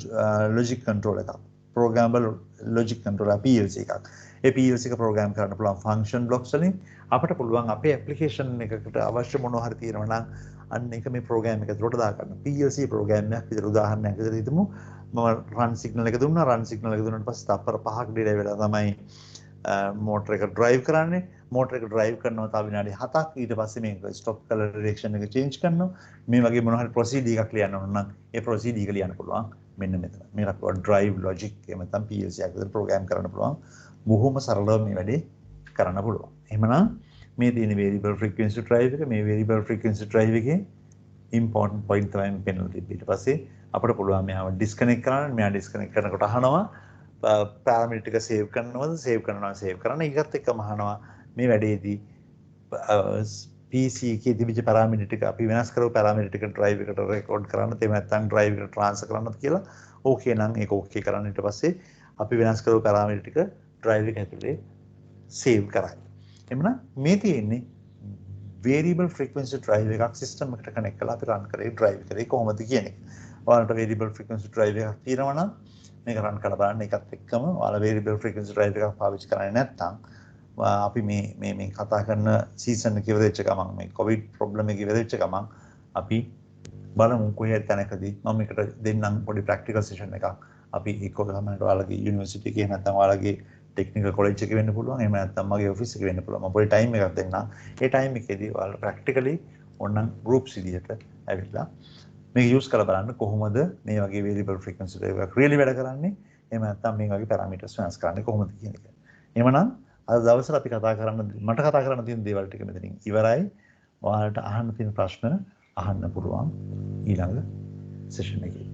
Speaker 1: logic control එකක්. programmable logic controller PLC එකක්. ඒ PLC එක program කරන්න පුළුවන් function blocks වලින් අපිට පුළුවන් අපේ application එකකට අවශ්‍ය මොනවා හරි තියෙනවා නම් අන්න ඒක මේ program එක ඇතුළට දාගන්න. PLC program එකක් විතර උදාහරණයක් විදිහට හිතමු. මම run signal එක දුන්නා. run signal එක දුන්නාට පස්සේ තප්පර 5ක් delay වෙලා තමයි motor එක drive කරන්නේ. motor එක drive කරනවා තව විනාඩි 7ක්. ඊට පස්සේ මේක stop කරලා direction එක change කරනවා. මේ වගේ මොනවා හරි procedure එකක් ලියන්න ඕන නම් ඒ procedure එක ලියන්න පුළුවන් මෙන්න මෙතන. මේකට අපිට drive logic එහෙම නැත්නම් PLC එකක් විතර program කරන්න පුළුවන්. බොහොම සරලව මේ වැඩේ කරන්න පුළුවන්. එහෙමනම් මේ තියෙන variable frequency drive එක මේ variable frequency drive එකේ important point තමයි මම පෙන්නලා තිබ්බේ. ඊට පස්සේ අපිට පුළුවන් මෙයාව disconnect කරන්න. මෙයා disconnect කරනකොට අහනවා parameter ටික save කරනවද? save කරනවා save කරන්න. ඒකත් එක්කම අහනවා මේ වැඩේදී PC එකේ තිබිච්ච parameter ටික අපි වෙනස් කරපු parameter ටික drive එකට record කරන්න. එහෙම නැත්නම් drive එකට transfer කරන්නද කියලා. okay නම් ඒක okay කරන්න. ඊට පස්සේ අපි වෙනස් කරපු parameter ටික drive එක ඇතුලේ save කරයි. එමුනම් මේ තියෙන්නේ variable frequency drive එකක් system එකට connect කරලා අපි run කරේ drive කරේ කොහොමද කියන එක. ඔයාලට variable frequency drive එකක් තියෙනවා නම් මේක රන් කරලා බලන්න. ඒකත් එක්කම ඔයාලා variable frequency driver එකක් පාවිච්චි කරන්නේ නැත්නම් අපි මේ කතා කරන සීසන් එක ඉවරෙච්ච ගමන් මේ කොවිඩ් ප්‍රොබ්ලම් එක ඉවරෙච්ච ගමන් අපි බලමු කොහේ තැනකදී මම මේකට දෙන්නම් පොඩි ප්‍රැක්ටිකල් සෙෂන් එකක්. අපි එක්ක ගමනට ඔයාලගේ යුනිවර්සිටි එකේ නැත්නම් ඔයාලගේ ටෙක්නිකල් කොලෙජ් එකේ වෙන්න පුළුවන්. එහෙම නැත්නම් මගේ ඔෆිස් එකේ වෙන්න පුළුවන්. මම පොඩි ටයිම් එකක් දෙන්නම්. ඒ ටයිම් එකේදී ඔයාලා ප්‍රැක්ටිකලි ඕනනම් ගෲප්ස් විදියට ඇවිල්ලා මේක යූස් කරලා බලන්න කොහොමද මේ වගේ variable frequency driver එකක් really වැඩ කරන්නේ. එහෙම නැත්නම් මේ වගේ parameters වෙනස් කරන්නේ කොහොමද කියන එක. එහෙමනම් අද දවසේ අපි මට කතා කරන්න තියෙන දේවල් ටික මෙතනින් ඉවරයි. ඔයාලට අහන්න තියෙන ප්‍රශ්න අහන්න පුළුවන් ඊළඟ සෙෂන් එකේ.